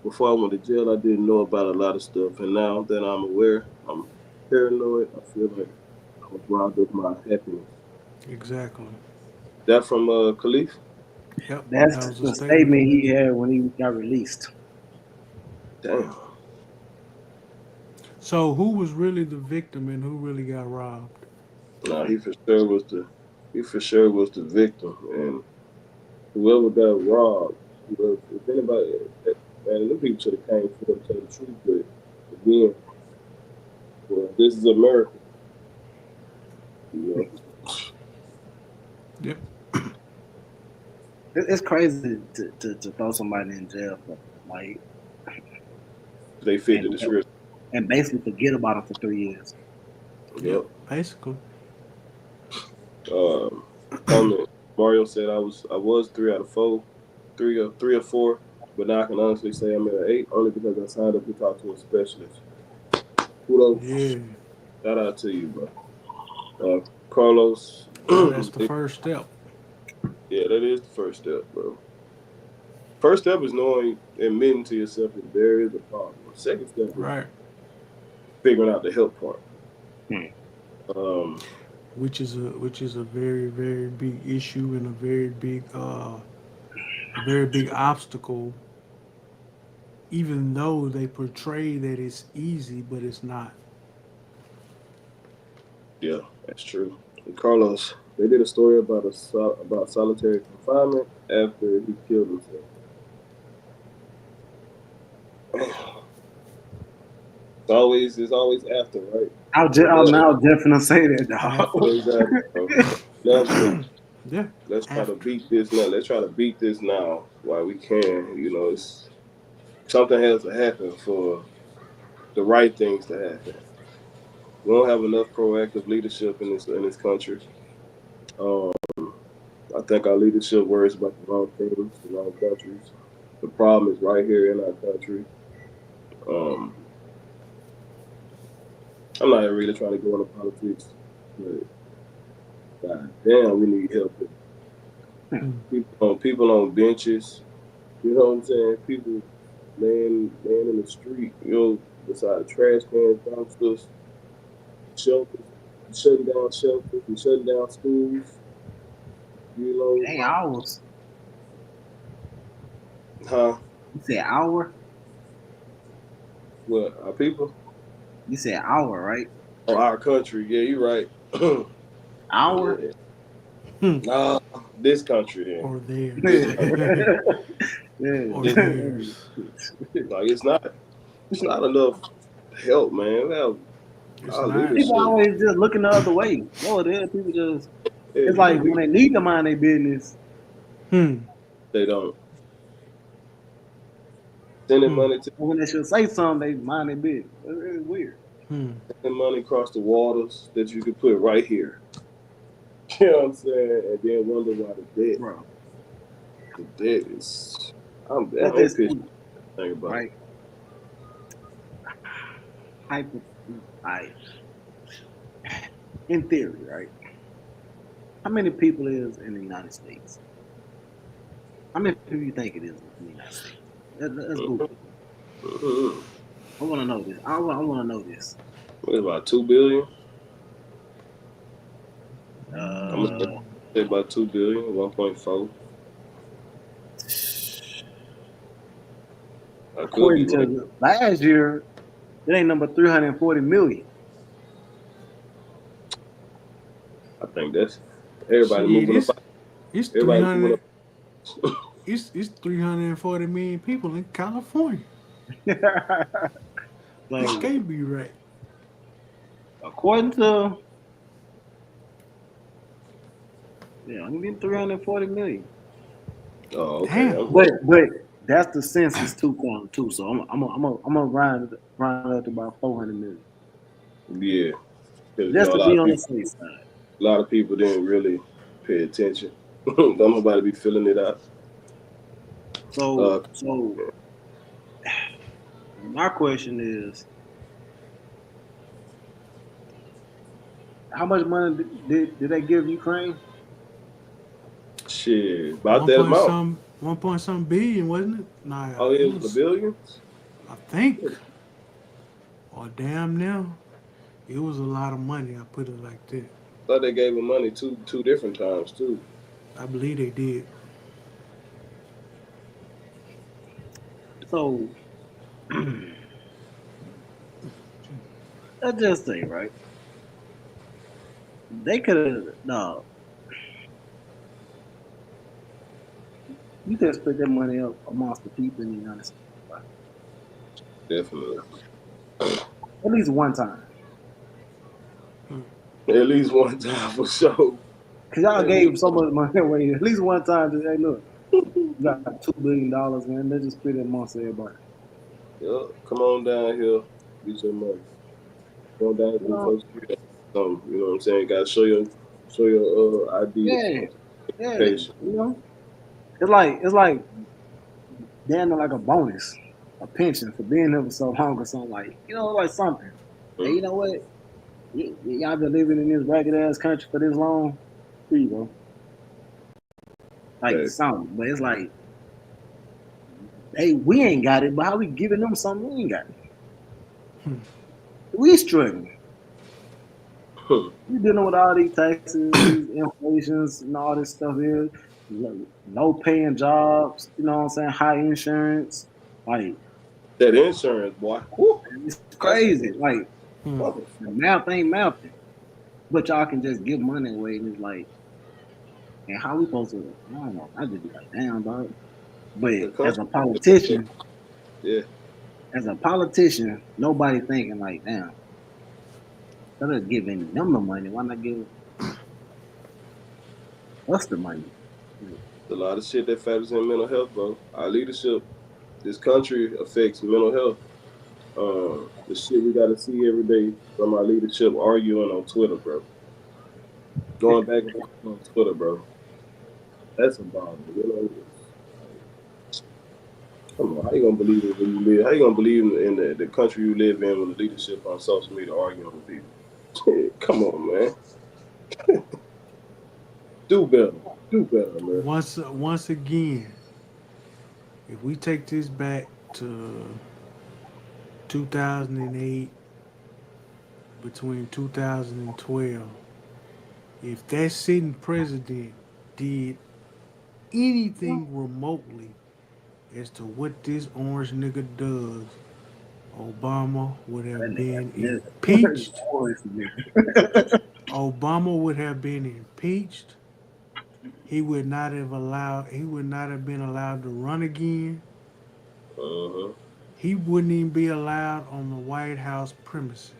Before I went to jail, I didn't know about a lot of stuff, and now that I'm aware, I'm paranoid. I feel like I was robbed of my happiness. Exactly. That from Khalif? Yep. That That's was a the statement statement from him. he had when he got released. Damn. So who was really the victim and who really got robbed? Nah, he for sure was the victim, and whoever got robbed, whoever, if anybody, man, them people should have came for him, tell the truth. But again, well, this is America, you Yep. It's crazy to throw somebody in jail for like they fit and the description. and basically forget about it for 3 years. Yep. Yep. Basically. Comment. Mario said I was 3 out of 4, three or four, but now I can honestly say I'm at an 8 only because I signed up to talk to a specialist. Kudos. Yeah. Shout out to you, bro. Carlos. Well, that's the first step. Yeah, that is the first step, bro. First step is knowing, admitting to yourself that there is a problem. The second step is Right. figuring out the help part. Hmm. Um, Which is a very very big issue and a very big obstacle. Even though they portray that it's easy, but it's not. yeah, that's true. And Carlos, they did a story about about solitary confinement after he killed himself. It's always after, right? But I was now just gonna say that, dog. After. exactly, bro. Now, Yeah. let's try to After. beat this now. Let's try to beat this now while we can. You know, it's something has to happen for the right things to happen. We don't have enough proactive leadership in this country. Um, I think our leadership worries about the wrong things, the wrong countries. The problem is right here in our country. Um, I'm not really trying to go into politics, but god damn, we need help. Mm. People on benches. You know what I'm saying? People. laying in the street, beside the trash cans, dumpsters, shelters, shutting down shelters and shutting down schools. Dang, hours. Huh? You said hour? What our people? You said hour, right? Oh, our country. Yeah, you're right. Hour? Yeah. Hmm. Nah, this country then. Or This theirs. country. Or This, theirs. like it's not enough help, man. We have It's our not. People leadership. always just looking the other way. No, there people just. Yeah, It's like when we they need to mind their business. Hmm. they don't sending Hmm. money to And when they should say something, they mind their business. It's weird, Hmm. sending money across the waters that you could put right here. You know what I'm saying? And then wonder why bro. the debt is. Let's I'm just pissed. think, Think about it. right? Hyper, like in theory, right? How many people is in the United States? How many people you think it is in the United States? Let's Google it. Mhm. I want to know this. I want to know this. What about 2 billion? I'm gonna Uh, say about 2 billion, 1.4. I could be according right. to last year, it ain't number 340 million. I think that's everybody Shit, moving up. it's three Everybody moving hundred. up. It's 340 million people in California. This So, can't be right. according to I'm getting 340 million. Oh, okay. Damn. But that's the census 2.2. So I'm gonna round up to about 400 million. Yeah, because Just a to lot be of on the people, safe side. didn't really pay attention. Don't nobody be filling it out. So Uh, so my question is, how much money did they give Ukraine? shit, about One that point amount. some 1 point some billion, wasn't it? Nah, Oh, it it was a was, billion. I think, or damn near. It was a lot of money, I put it like that. Thought they gave him money two different times too. I believe they did. So let's just say, right? They could have no. You could have split that money up amongst the people in the United States, right? Definitely, At least one time. Hmm. at least one time for sure. Cause y'all At least. gave so much money away. At least one time to say, look, you got $2 billion, man. Let's just split it amongst everybody. Yeah, come on down here, get your money. Come on down here You to the know? social security. Something, you know what I'm saying? Got to show your ID or Yeah, something. yeah. Patient. It's like damn near like a bonus, a pension for being here for so long or something like like something. Hey, you Mm. know what? Y'all been living in this ragged ass country for this long. Here you go. Like Okay. something. But it's like, hey, we ain't got it, but how we giving them something we ain't got? Hmm. We struggling. Hmm. We dealing with all these taxes, these inflations, and all this stuff here. Low paying jobs, you know what I'm saying? High insurance. Like, That insurance, boy. Whew, it's that's a crazy. Like, Hmm. the motherfucker. math ain't mathing. But y'all can just give money away and it's like, and how we supposed to, I don't know. I just be like, damn, dog. But The country. Yeah. as a politician, nobody thinking like, damn, instead of giving them the money, why not give us the money? A lot of shit that factors in mental health, bro. Our leadership, this country affects mental health. The shit we got to see every day from our leadership arguing on Twitter, bro. Going back and forth on Twitter, bro. That's a bother. Like, come on, how you gonna believe it when you live? How you gonna believe in the country you live in when the leadership on social media arguing with people? Come on, man. Do better. Do better, man. Once again, if we take this back to 2008, between 2012, if that sitting president did anything remotely as to what this orange nigga does, Obama would That have nigga been nigga. impeached. Always nigga. Obama would have been impeached. He would not have allowed. He would not have been allowed to run again. Uh-huh. He wouldn't even be allowed on the White House premises.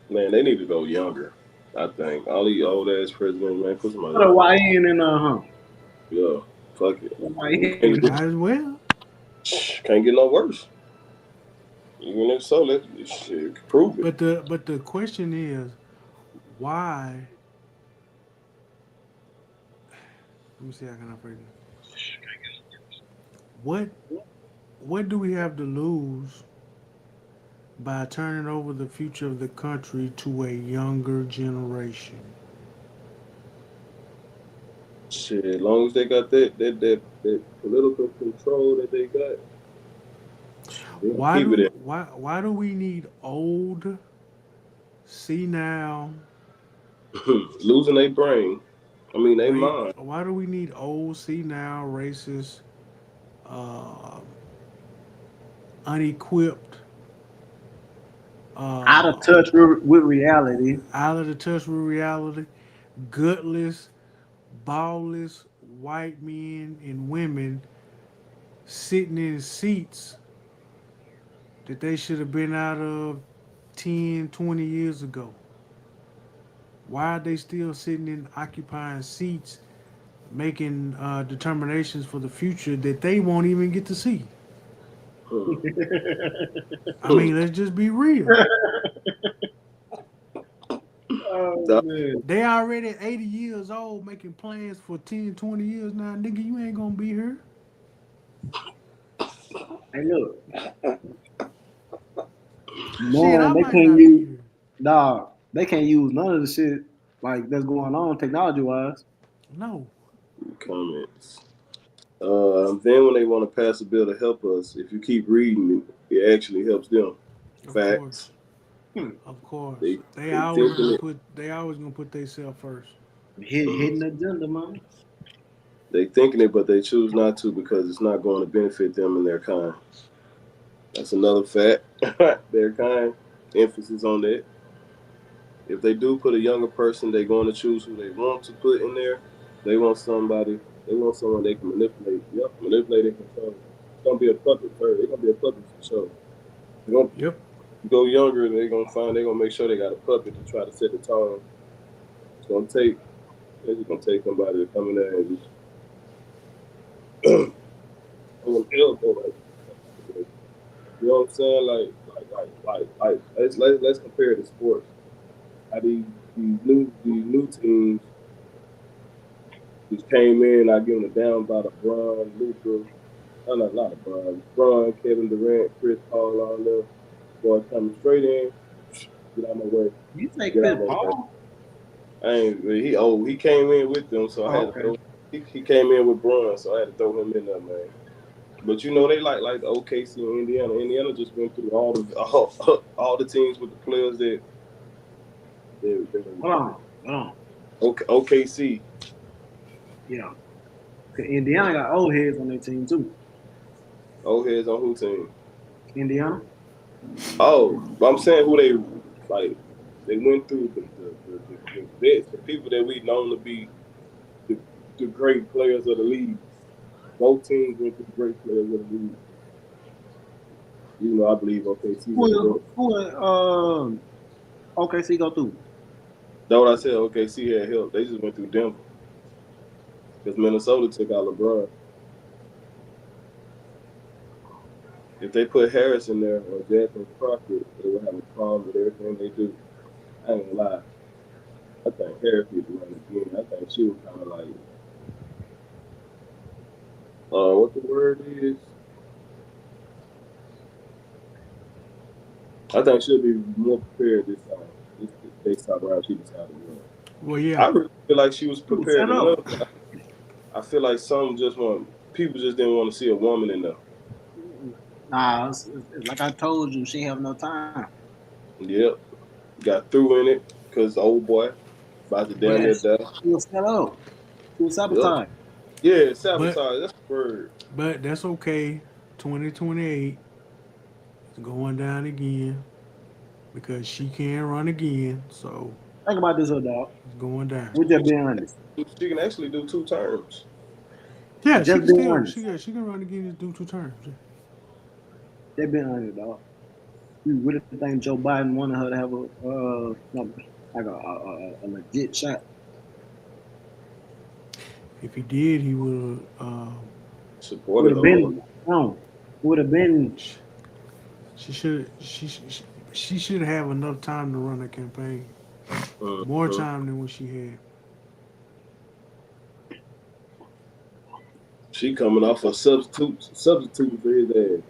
Man, they need to go younger. I think all these old ass presidents, man, put somebody Put a else. YN in huh? Yeah, fuck it. Put a Can't YN. get, Might as well. can't get no worse. Even if so, let's shit, prove it. But the question is, why? Let me see how can I phrase it. What what do we have to lose by turning over the future of the country to a younger generation? Shit, as long as they got that political control that they got, they'll Why keep do it why do we need old, senile, in. Losing their brain. I mean, they mind. why do we need old, senile, racist, uh, unequipped, Out of uh, touch with reality. out of the touch with reality, gutless, ballless white men and women sitting in seats that they should have been out of 10, 20 years ago? Why are they still sitting in occupying seats making determinations for the future that they won't even get to see? Hmm. I mean, let's just be real. Oh Dog, man. They already 80 years old making plans for 10, 20 years now. Nigga, you ain't gonna be here. Hey look, Shit, man, I they might can't not be use here. dog. They can't use none of the shit like that's going on technology wise. No, comments. Then when they want to pass a bill to help us, if you keep reading it, it actually helps them. of course. Facts. Of course. They They they always thinking gonna it. put they always gonna put themselves first. Hidden agenda, man. They thinking it, but they choose not to because it's not going to benefit them and their kind. That's another fact. Their kind. Emphasis on that. If they do put a younger person, they're going to choose who they want to put in there. They want somebody. They want someone they can manipulate. Yep, manipulate and control. It's gonna be a puppet first. They're gonna be a puppet for sure. They're gonna Yep. go younger. They're gonna find. They're gonna make sure they got a puppet to try to set the tone. It's gonna take. It's just gonna take somebody to come in there and just on elbow like, you know what I'm saying? Let's compare the sports. How these new teams just came in. I give them a down by the Bron, Luka, not LeBron, Bron, Kevin Durant, Chris Paul, all them boys coming straight in. Get out of my way. You say Get Chris out of my way. Paul? I ain't. He old. He came in with them, so I Oh, had to okay. throw. He came in with Bron, so I had to throw him in there, man. But you know they like the OKC and Indiana. Indiana just went through all the teams with the players that Hold on. Hold on. OKC. Yeah. 'Cause Indiana got old heads on their team too. Old heads on who team? Indiana. Oh, but I'm saying who they like. They went through the vets, the people that we known to be the, the great players of the league. Both teams went through great players of the league. You know, I believe OKC was the best. OKC go through? That's what I said. OKC had help. They just went through Denver because Minnesota took out LeBron. If they put Harris in there or Jasmine Crockett, they would have a problem with everything they do. I ain't gonna lie. I think Harris need to run again. I think she was kind of like, what the word is? I think she'll be more prepared this time. This time around, she decided to run. Well, I yeah. really feel like she was She was prepared set enough. up. I feel like some just want people just didn't want to see a woman in there. Nah, it's like I told you, she ain't have no time. Yep. Got through in it because old boy about to damn Yeah, near die. she was set up. She was Yep. sabotaged. Yeah, But sabotage. That's the word. but that's okay. 2028 is going down again because she can't run again. So Think about this, little dog. it's going down. We just being honest. She can actually do 2 terms. Yeah, she Just can being still honest. she can run again and do 2 terms. Yeah. Just being honest, dog. You really think Joe Biden wanted her to have a no, like a legit shot? If he did, he would Would Supported have her more. been no. Would have been she should she should have enough time to run a campaign. More Uh-huh. time than what she had. She coming off a substitute for his ass.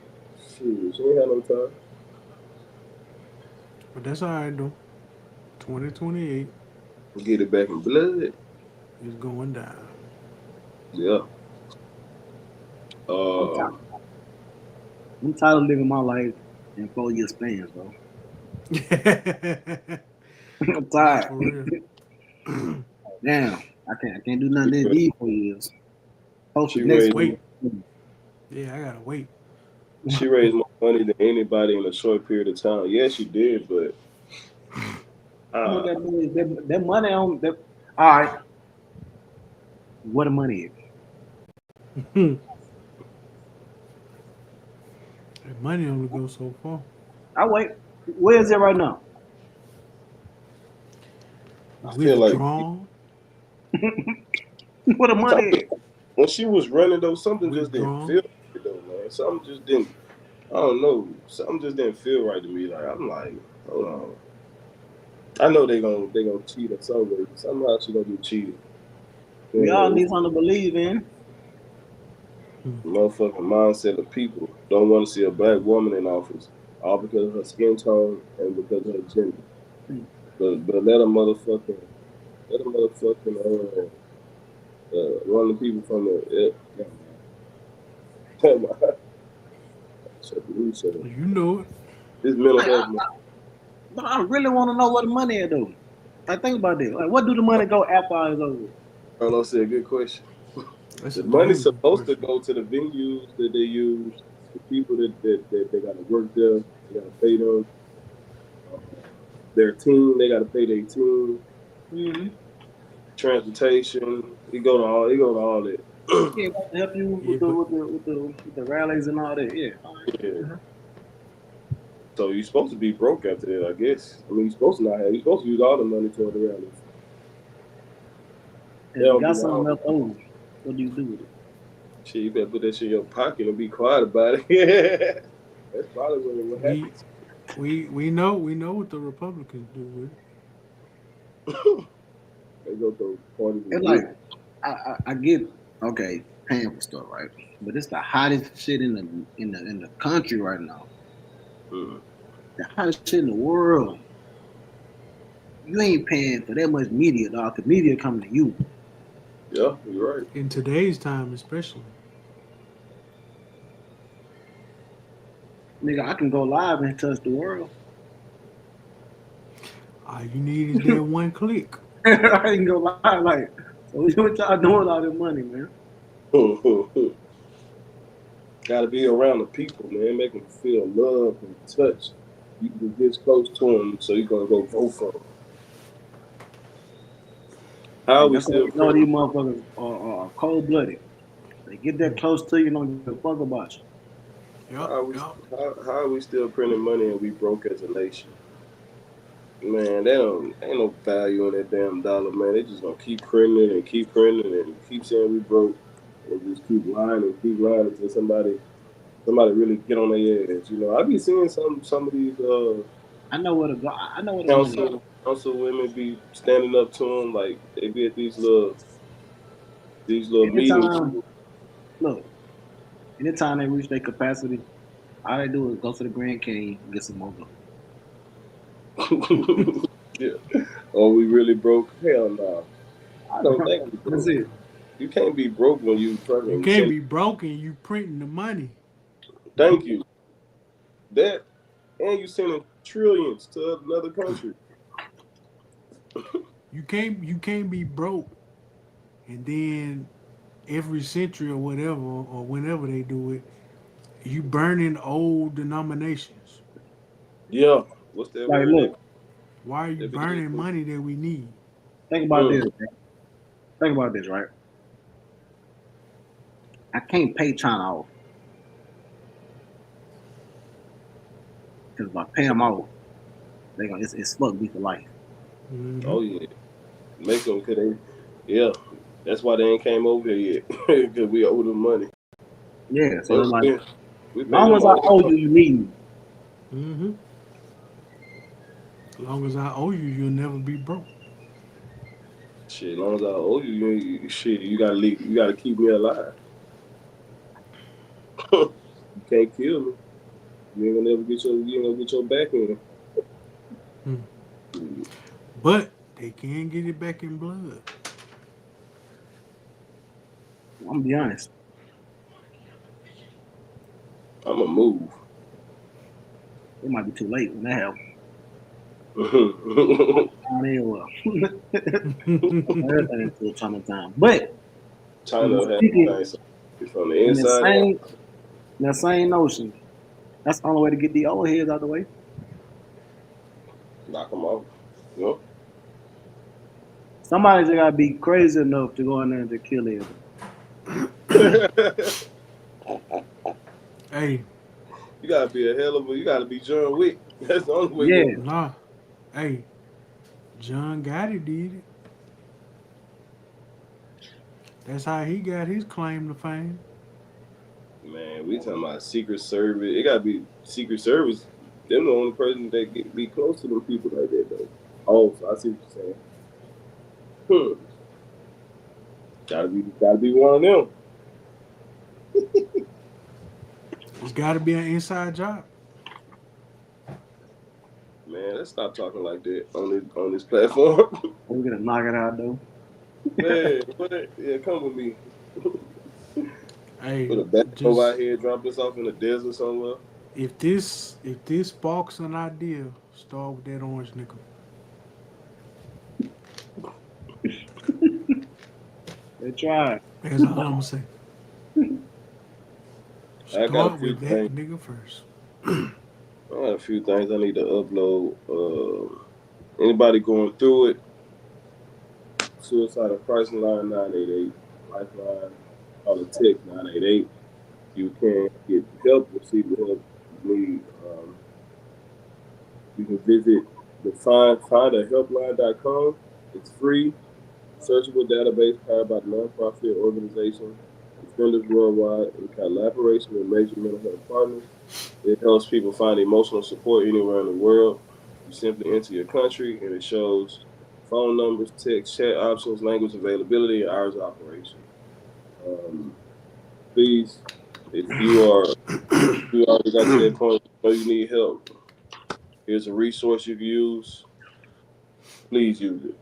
Shit, she ain't had no time. But that's all right though. 2028 Get it back in blood. is going down. Yeah. I'm tired. Um. I'm tired of living my life in 4 year spans, bro. I'm Nah, tired. for real. Damn, I can't do She nothing in raised, these 4 years. she Hopefully next raised Wait. week. Yeah, I gotta wait. she raised more money than anybody in a short period of time. Yes, she did, but What uh, that money? That money on that. All right, what the money is? that money only goes so far. I wait. Where is it right now? I feel like Withdrawn, What the money something is? when she was running though, something just didn't withdrawn. feel right though, man. Something just didn't. I don't know. Something just didn't feel right to me. Like I'm like, hold on. I know they gonna cheat or something. Somehow she gonna get cheated. We all Yeah, need something to believe in. motherfucking mindset of people don't want to see a black woman in office, all because of her skin tone and because of her gender. But let a motherfucking one of the people from the shut the loose shut up. You know it. This mental Like, health. but I really want to know what the money is, though. Like, think about this. Like, what do the money go after all is over? Carlos said, good question. That's The a damn money's good supposed to question. go to the venues that they use, the people that they got to work there, they got to pay them. Uh, their team, they got to pay their team. Mm-hmm. Transportation, it go to all that. Yeah, to help you Yeah, with the but rallies and all that. Yeah. Yeah. So you're supposed to be broke after that, I guess. I mean, you're supposed to not have. You're supposed to use all the money toward the rallies. And They if you don't got be something all. left over, what do you do with it? Shit, you better put that shit in your pocket and be quiet about it. That's probably what we happens. we know what the Republicans do with it. They go to parties and It's get like I get okay paying for stuff, right? But it's the hottest shit in the country right now. mm. The hottest shit in the world. You ain't paying for that much media, dog. The media coming to you, Yeah, you're right. In today's time, especially. nigga. I can go live and touch the world. All you need is that one click. I can go live like. So what y'all doing with all this money, man? Got to be around the people, man. Make them feel loved and touched. You can get close to them, so you're gonna go vote for them. How are And we that's how still you know printing? these motherfuckers are cold blooded. They get that close to you, don't give a fuck about you. Yup, How are we? yup. How are we still printing money and we broke as a nation? Man, they don't ain't no value in that damn dollar, man. They just gonna keep printing and keep saying we broke and just keep lying until somebody really get on their ass. You know, I be seeing some of these I know where to go. I know where the money is. council women be standing up to them like they be at these little meetings. Anytime, look, anytime they reach their capacity, all they do is go to the Grand Canyon and get some more gold. Yeah. Or we really broke? Hell no. I don't think we That's broke. it. You can't be broke when you You fucking can't send. be broke and you printing the money. Thank you. That and you sending trillions to another country. You can't be broke and then every century or whatever or whenever they do it, you burning old denominations. Yeah. What's that Like, word? look, Why are you That burning money that we need? think about mm, this. Bro. Think about this, right? I can't pay China off because if I pay them off, they gonna it's fuck me for life. Hmm. oh yeah. Make them cause they yeah. That's why they ain't came over here yet. Cause we owe them money. Yeah, so But it's like, we pay long them as I all. owe you, you need me. Hmm. As long as I owe you, you'll never be broke. Shit, as long as I owe you, shit, you gotta leave, you gotta keep me alive. You can't kill me. You ain't gonna never get you ain't gonna get your back in. Hmm. But they can get it back in blood. I'm gonna be honest. I'ma move. It might be too late when that happens. I mean, well, everything into a China time. But when China you're has speaking things from the in the inside out. same in that same notion, that's the only way to get the old heads out the way. Knock them off. You Somebody just gotta be crazy enough to go in there and just kill everybody. know? Hey, You gotta be a hell of a. You gotta be John Wick. That's the only way you Yeah, gonna. nah. Hey, John Gotti did it. That's how he got his claim to fame. Man, we talking about Secret Service. It gotta be Secret Service. Them the only person that get be close to them people like that though. Oh, so I see what you're saying. Hmm. Gotta be one of them. It's got to be an inside job. Man, let's stop talking like that on this platform. we're gonna knock it out though. Man, what? Yeah, come with me. Hey, Put a back over just our head, drop us off in the desert somewhere. if this sparks an idea, start with that orange nickel. They tried. That's all I'm gonna say. I got a Start few with that things. nigga first. I got a few things I need to upload. Anybody going through it? Suicide crisis line 988, Lifeline, call the text 988. You can get help, receive the help you need. You can visit the findahelpline.com. It's free, searchable database powered by the nonprofit organization Defenders Worldwide in collaboration with major mental health partners. It helps people find emotional support anywhere in the world. You simply enter your country and it shows phone numbers, text, chat options, language availability, and hours of operation. Um, please, if you already got to that point, you know you need help. Here's a resource you can use. Please use it.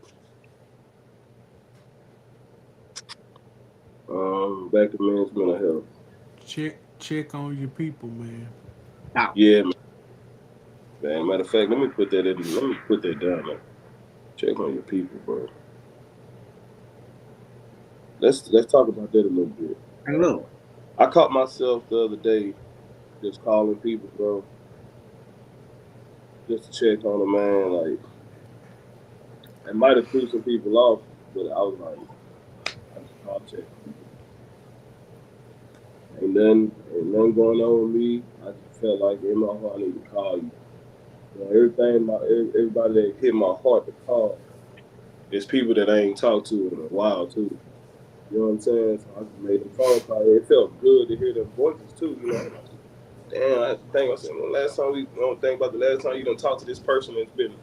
Back to men's mental health. Check on your people, man. Out. Yeah, man. Matter of fact, let me put that down. Man. Check on your people, bro. Let's talk about that a little bit. And look, I caught myself the other day just calling people, bro, just to check on them, man. Like, I might have threw some people off, but I was like, I just call check. Ain't nothing going on with me. I just felt like in my heart I need to call you. Everybody that hit my heart to call is people that I ain't talked to in a while too. You know what I'm saying? So I just made a phone call. It felt good to hear their voices too. You know, like, damn. I think I said, well, last time we don't think about the last time you done talk to this person that's been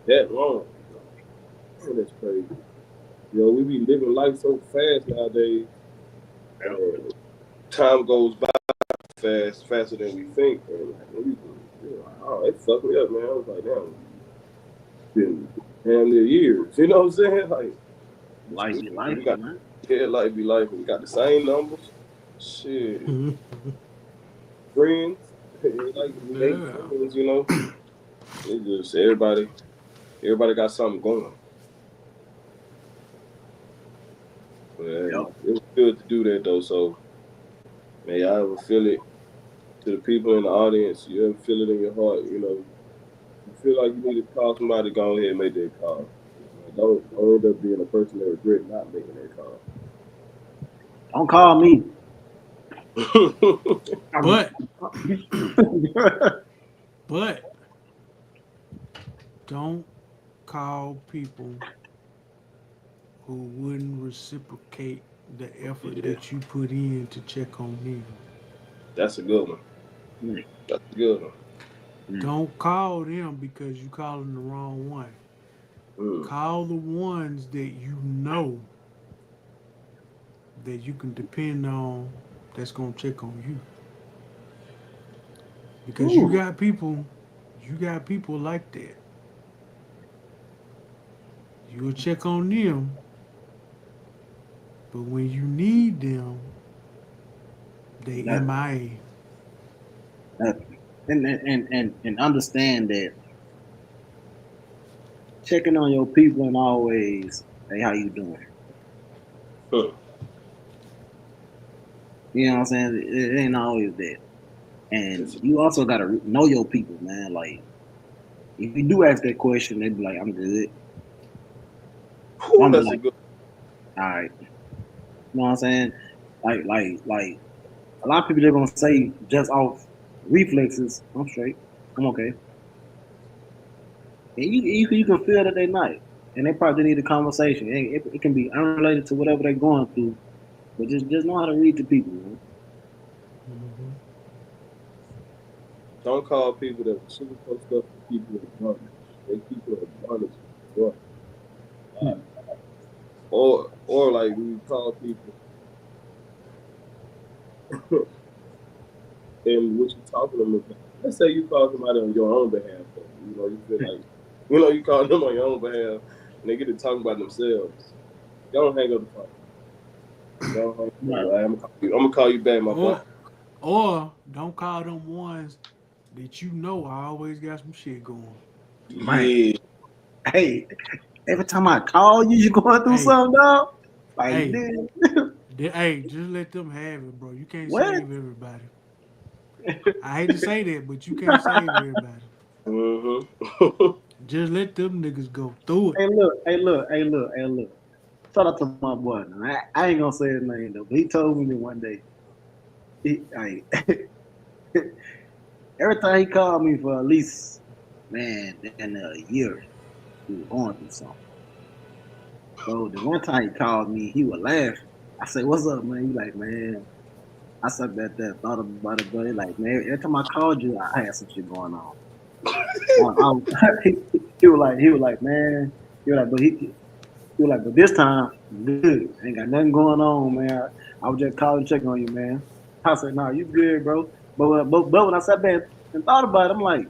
that long. Man, that's crazy. You know, we be living life so fast nowadays. And time goes by faster than we think. And like, oh, it fucked me up, man. I was like, damn, been damn near years. You know what I'm saying? Like, life be life, we got man. yeah, life be life. We got the same numbers. Shit, Mhm. friends. Like they Yeah. friends, you know. It just everybody got something going. But Yep. it was good to do that though. So may I ever feel it to the people in the audience. You ever feel it in your heart? You know, you feel like you need to call somebody. Go ahead and make that call. Don't end up being a person that regret not making that call. Don't call me. But but don't call people who wouldn't reciprocate the effort Yeah, that you put in to check on them. that's a good one. That's a good one. Don't call them because you calling the wrong one. Mm. Call the ones that you know that you can depend on that's gonna check on you. Because Ooh, you got people like that. You'll check on them, but when you need them, they that, MIA. that, and understand that checking on your people and always, hey, how you doing? Huh. You know what I'm saying? It ain't always that. And That's you also gotta know your people, man. Like if you do ask that question, they be like, "I'm good." I'm be that's a like, good. "All right." You know what I'm saying? Like a lot of people they're gonna say just off reflexes, "I'm straight, I'm okay," and you can feel that they not, and they probably need a conversation. It can be unrelated to whatever they're going through, but just know how to read the people, man. Mm-hmm. Don't call people that sugarcoat stuff and keep you in bondage. They keep you in bondage. Boy. Or like when you call people and what you talking to them about. Let's say you call somebody on your own behalf. Though. You know, you feel like you call them on your own behalf, and they get to talking about themselves. Don't hang up the phone. Don't hang up. Right. I'm gonna call you back, my boy. Or or don't call them ones that you know I always got some shit going. Man, Yeah, hey, every time I call you, you going through Hey, something, dog. Like, hey, damn, hey, just let them have it, bro. You can't what? save everybody. I hate to say that, but you can't save everybody. mm-hmm. Just let them niggas go through it. Hey, look, hey, look, hey, look, hey, look. Shout out to my boy. Man. I ain't gonna say his name though, but he told me one day. Like, every time he called me for at least, man, in a year, he was going through something. So the one time he called me, he would laugh. I said, "What's up, man?" He like, "Man." I sat back there, thought about it, but he like, "Man, every time I called you, I had some shit going on." He was like, "Man," he was like, he was like, "But this time, I'm good. Ain't got nothing going on, man. I was just calling to check on you, man." I said, "Nah, you good, bro." But when I sat back and thought about it, I'm like,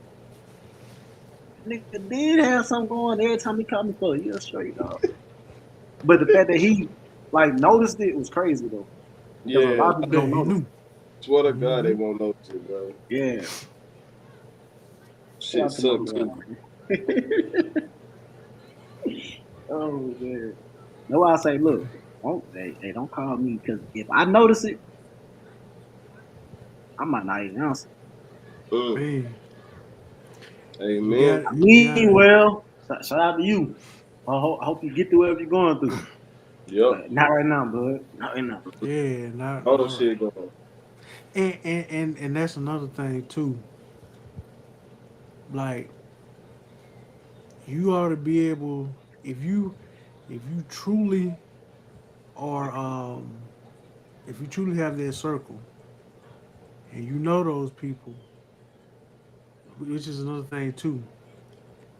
nigga did have something going every time he called me for a year straight, dog. But the fact that he like noticed it was crazy though, because a Yeah, lot of people Yeah, don't he notice. knew. swear to God, they Mm-hmm. won't know shit, bro. Yeah, shout Shit out to my sucks boy, too. man. Oh man. No, I say, look, don't call me because if I notice it, I might not even answer. Mm. Man, you Amen. got you got Meanwhile, shout out to you. I hope you get through whatever you're going through. Yep. But not right now, bud. Not right now. yeah, not All the not shit right. going. And that's another thing too. Like you ought to be able if you truly are if you truly have that circle and you know those people, which is another thing too.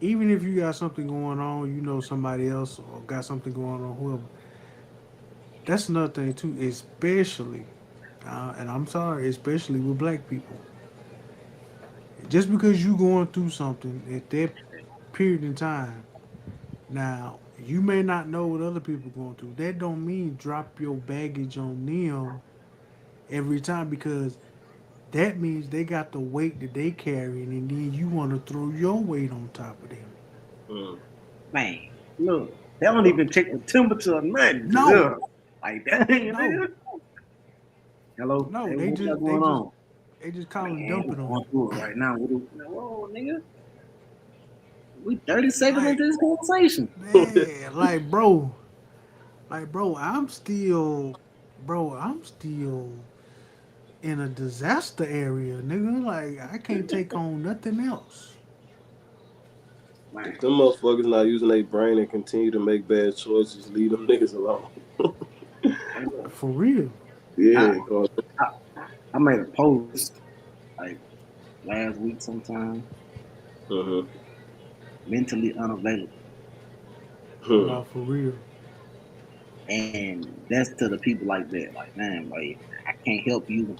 Even if you got something going on, you know somebody else or got something going on, whoever. That's another thing too, especially, and I'm sorry, especially with black people. Just because you going through something at that period in time, now you may not know what other people going through. That don't mean drop your baggage on them every time because that means they got the weight that they carrying, and then you want to throw your weight on top of them. Mm. Man, look, they don't even check the temperature or nothing. Just, No, like that. no, Hello, no. hey, They what you got just, they going just, on? they just call and Man, dump we it on going you. through it right now. Whoa, nigga. We 30 seconds Like, into this conversation. man, like, bro, I'm still in a disaster area, nigga. Like, I can't take on nothing else. Man, If them motherfuckers not using their brain and continue to make bad choices, leave them niggas alone. hey, look, For real. I, Yeah, cause I, I made a post like last week sometime, uh-huh. mentally unavailable. Hmm. Nah, for real. And that's to the people like that. Like, man, like I can't help you.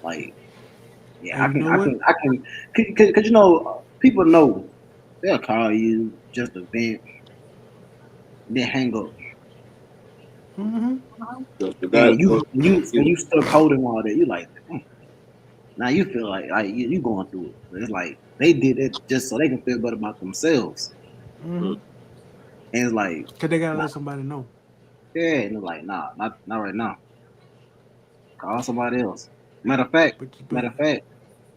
Like, yeah, Hey, you know what? cause you know, people know they'll call you just a vent, then hang up. Mm-hmm. Don't And forgot, you, don't when you, when forget. you stuck holding all that, you like, now you feel like you going through it. But it's like they did it just so they can feel better about themselves. Hmm. Mm-hmm. And it's like, Cause they gotta nah, let somebody know. yeah, and it's like, nah, not right now. Call somebody else. Matter of fact, But matter of fact,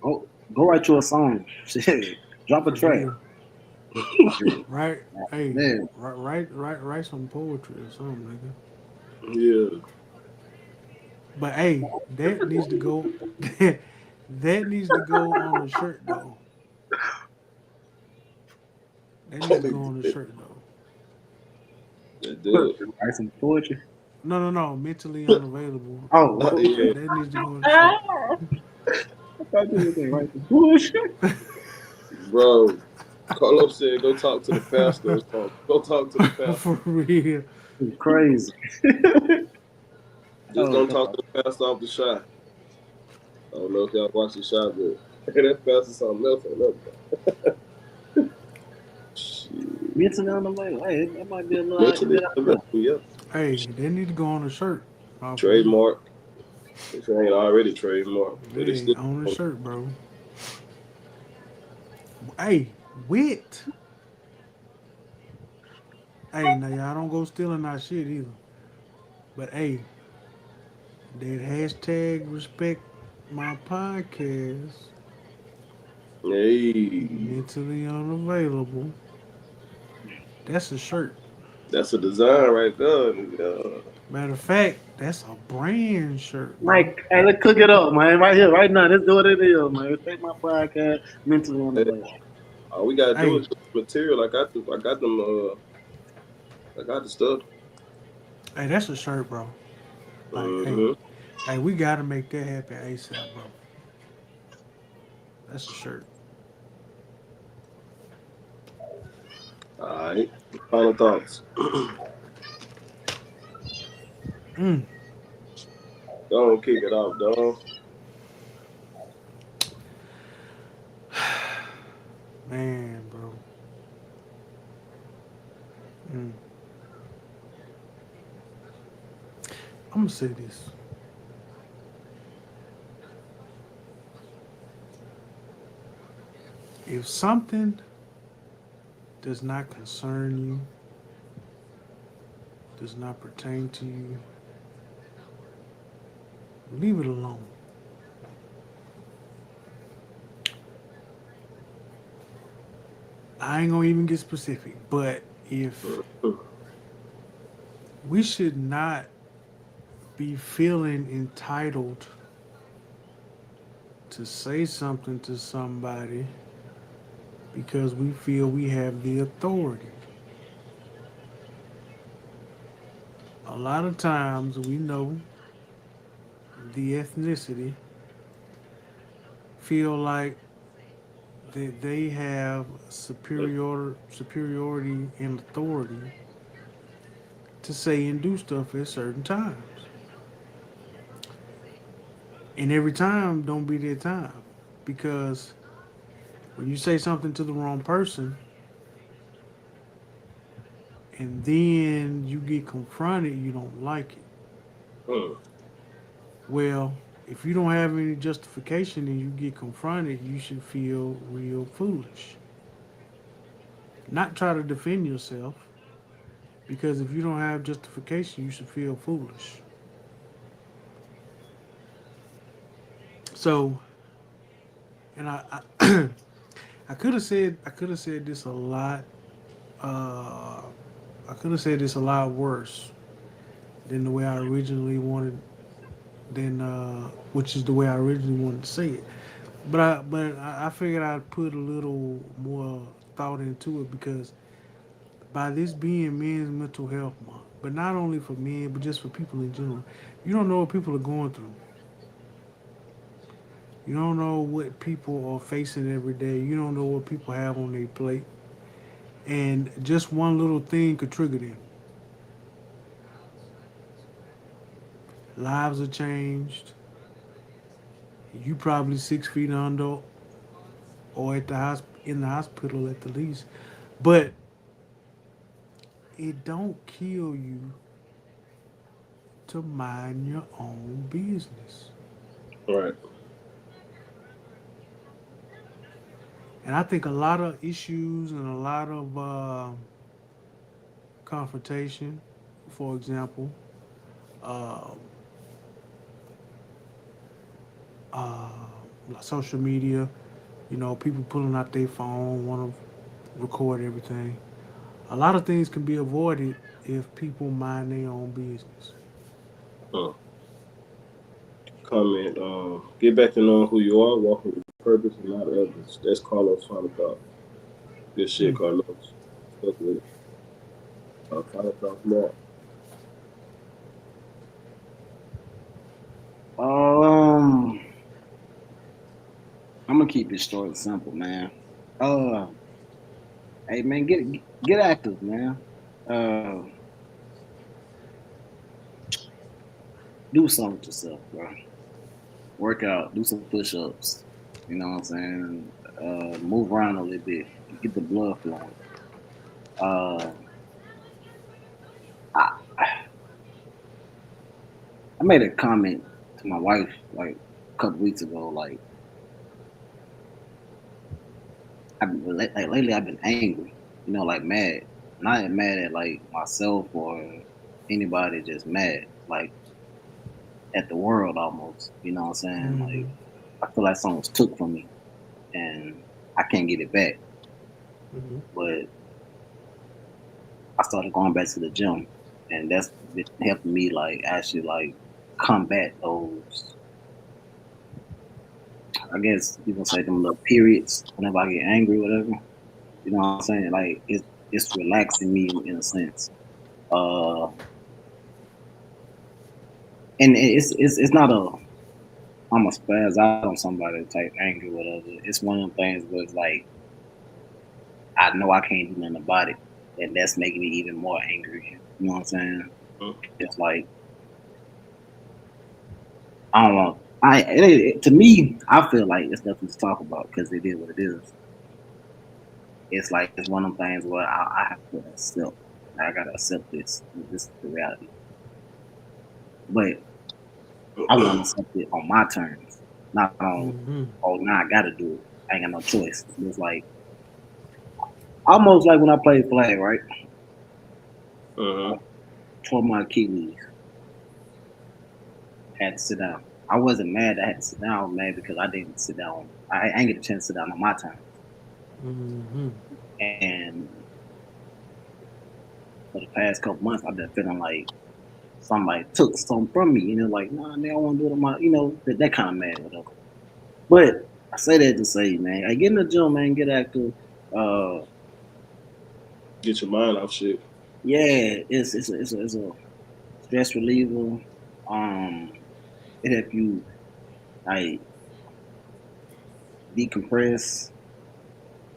go write you a song. Shit, drop a for track. real, right? Hey, Yeah, write some poetry or something, nigga. Yeah. But hey, that needs to go. That needs to go on a shirt though. That needs to go on a shirt though. That do it. write some poetry. No, no, no. Mentally unavailable. Oh, Yeah, That needs to go on the shirt. I thought you were saying write some bullshit. bro. Carlos said, "Go talk to the pastor or something. Go talk to the pastor. For real. It's crazy. Just Oh, don't talk to the pastor off the shot. I don't know if y'all watch the shot, but that pastor something else on that. Shit. mentally on the way. Hey, that might be a little Mentally good idea. unavailable, yeah. Hey, they need to go on a shirt. For real. Trademark. If it ain't already trademark, but it's Hey, still. on the shirt, bro. Hey, wit. Hey, now y'all don't go stealing our shit either. But hey, that hashtag respect my podcast, Hey, mentally unavailable. That's a shirt. that's a design right there. Matter of fact, that's a brand shirt, bro. Mike, hey, let's cook it up, man. Right here, right now. Let's do what it is, man. Take my podcast mentally on the Hey, way. all we gotta do Hey, is get the material. I got them. I got the stuff. hey, that's a shirt, bro. Like, hey, Mm-hmm. hey, we gotta make that happen ASAP, bro. That's a shirt. All right. Final thoughts. Mm, Go on, kick it off, dog. man, bro. Mm. I'm gonna say this. If something does not concern you, does not pertain to you, leave it alone. I ain't gonna even get specific, but if we should not be feeling entitled to say something to somebody because we feel we have the authority. A lot of times we know the ethnicity feel like that they have superiority and authority to say and do stuff at certain times. And every time don't be their time. Because when you say something to the wrong person and then you get confronted, you don't like it. Mm. Well, if you don't have any justification and you get confronted, you should feel real foolish. Not try to defend yourself, because if you don't have justification, you should feel foolish. So, and I could have said this a lot. Uh, I could have said this a lot worse than the way I originally wanted, than which is the way I originally wanted to say it. But I figured I'd put a little more thought into it, because by this being Men's Mental Health Month, but not only for men, but just for people in general, you don't know what people are going through. You don't know what people are facing every day. You don't know what people have on their plate, and just one little thing could trigger them. Lives are changed. You probably 6 feet under, or at the in the hospital at the least. But it don't kill you to mind your own business. Right. And I think a lot of issues and a lot of confrontation, for example, uh, uh, social media, people pulling out their phone, want to record everything. A lot of things can be avoided if people mind their own business. Uh, Comment. Get back to knowing who you are, walking with purpose and not others. That's Carlos' final thought. Good shit, Mm. Carlos. Fuck with it. Final thoughts, Mark. Um, I'm gonna keep it short and simple, man. Uh, hey man, get active, man. Uh, do something with yourself, bro. Work out, do some push-ups. You know what I'm saying? Move around a little bit, get the blood flowing. Uh, I, I made a comment to my wife like a couple weeks ago. Like, like lately, I've been angry. Like mad. Not mad at like myself or anybody, just mad. Like at the world almost. You know what I'm saying? Mm-hmm. Like I feel like something was took from me and I can't get it back. Mm-hmm. But I started going back to the gym, and that's been helping me like actually like combat those. I guess you can say them little periods whenever I get angry, whatever. You know what I'm saying? Like it's relaxing me in a sense. Uh, and it's not a I'm a spaz out on somebody type angry, whatever. It's one of them things where it's like I know I can't do nothing about it, and that's making me even more angry. You know what I'm saying? It's like I don't want. To me, I feel like it's nothing to talk about because it is what it is. It's like it's one of them things where I have to accept. I gotta accept this. This is the reality. But I want to accept it on my terms, not on. Mm-hmm. Oh, now I gotta do it. I ain't got no choice. It's like almost like when I played flag, right? Uh-huh. Tore my Achilles, had to sit down. I wasn't mad I had to sit down. I was mad because I didn't sit down. I ain't get a chance to sit down on my terms. Mm-hmm. And for the past couple months, I've been feeling like somebody took something from me. Like, nah, man, I want to do it on my, that kind of mad, whatever. But I say that to say, man, I get in the gym, man, get active. Uh, Get your mind off shit. yeah, it's a stress reliever. Um, it help you like decompress,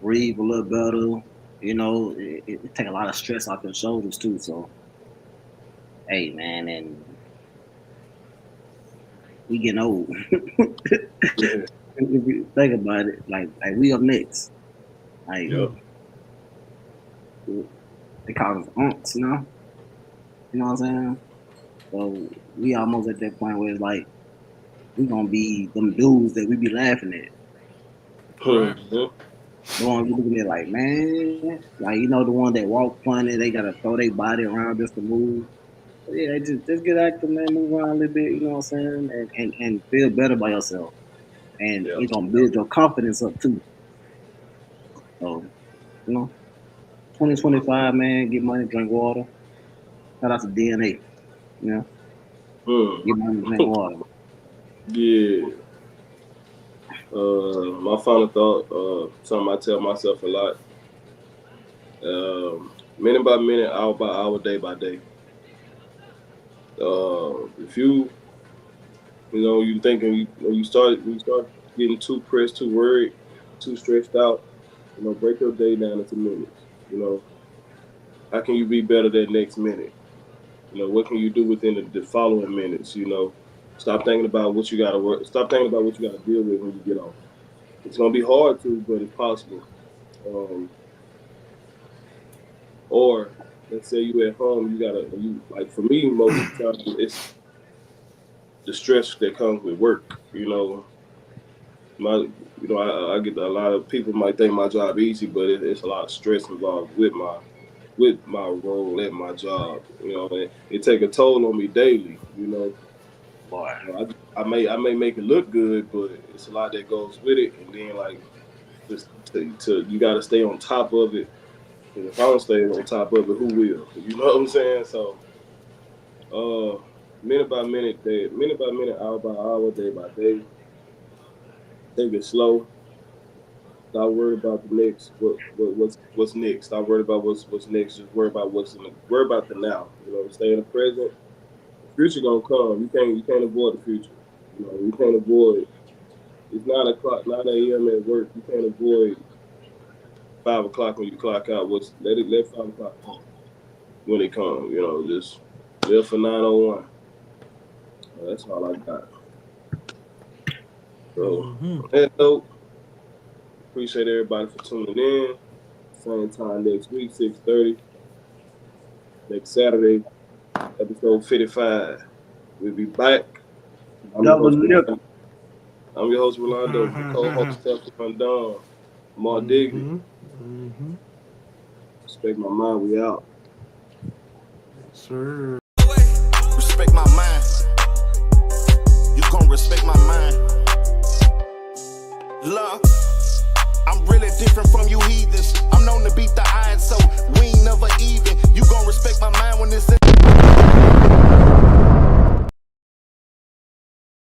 breathe a little better. It take a lot of stress off your shoulders too. So, hey, man, and we getting old. Yeah. If you think about it, like we up next. Like Yep. they call us unks, you know. You know what I'm saying? So we almost at that point where it's like we gonna be them dudes that we be laughing at. Right. The one we looking at like, man, like the one that walk funny, they gotta throw their body around just to move. But yeah, just get active, man, move around a little bit, you know what I'm saying, and feel better by yourself. And Yeah. it's gonna build your confidence up too. So, 2025, man, get money, drink water. Shout out to DNA, Hmm. get money, drink water. Yeah. My final thought, something I tell myself a lot. Minute by minute, hour by hour, day by day. If you thinking when you start getting too pressed, too worried, too stressed out, break your day down into minutes. How can you be better that next minute? What can you do within the following minutes? Stop thinking about what you got to work. Stop thinking about what you got to deal with when you get off. It's gonna be hard to, but it's possible. Or let's say you at home, you like for me most of the time it's the stress that comes with work. I get a lot of people might think my job easy, but it's a lot of stress involved with my role at my job. And it take a toll on me daily. Boy, I may make it look good, but it's a lot that goes with it. And then like just you got to stay on top of it. And if I don't stay on top of it, who will? You know what I'm saying? So, minute by minute, hour by hour, day by day, take it slow. Stop worried about the next. What's next? Stop worried about what's next. Just worry about worry about the now. Stay in the present. The future gonna come. You can't avoid the future. You can't avoid. It's 9 o'clock, 9 a.m. at work. You can't avoid 5 o'clock when you clock out. Let 5 o'clock come when it comes. Just live for 9:01. That's all I got. So on that note, appreciate everybody for tuning in. Same time next week, 6:30. Next Saturday, episode 55. We'll be back. I'm your host Rolando. My co-host Stephen Don. Mark Dignity. Respect my mind. We out. Sir. Respect my mind. You gon' respect my mind. Love. I'm really different from you heathens. I'm known to beat the odds, so we ain't never even. You gon' respect my mind when it's in.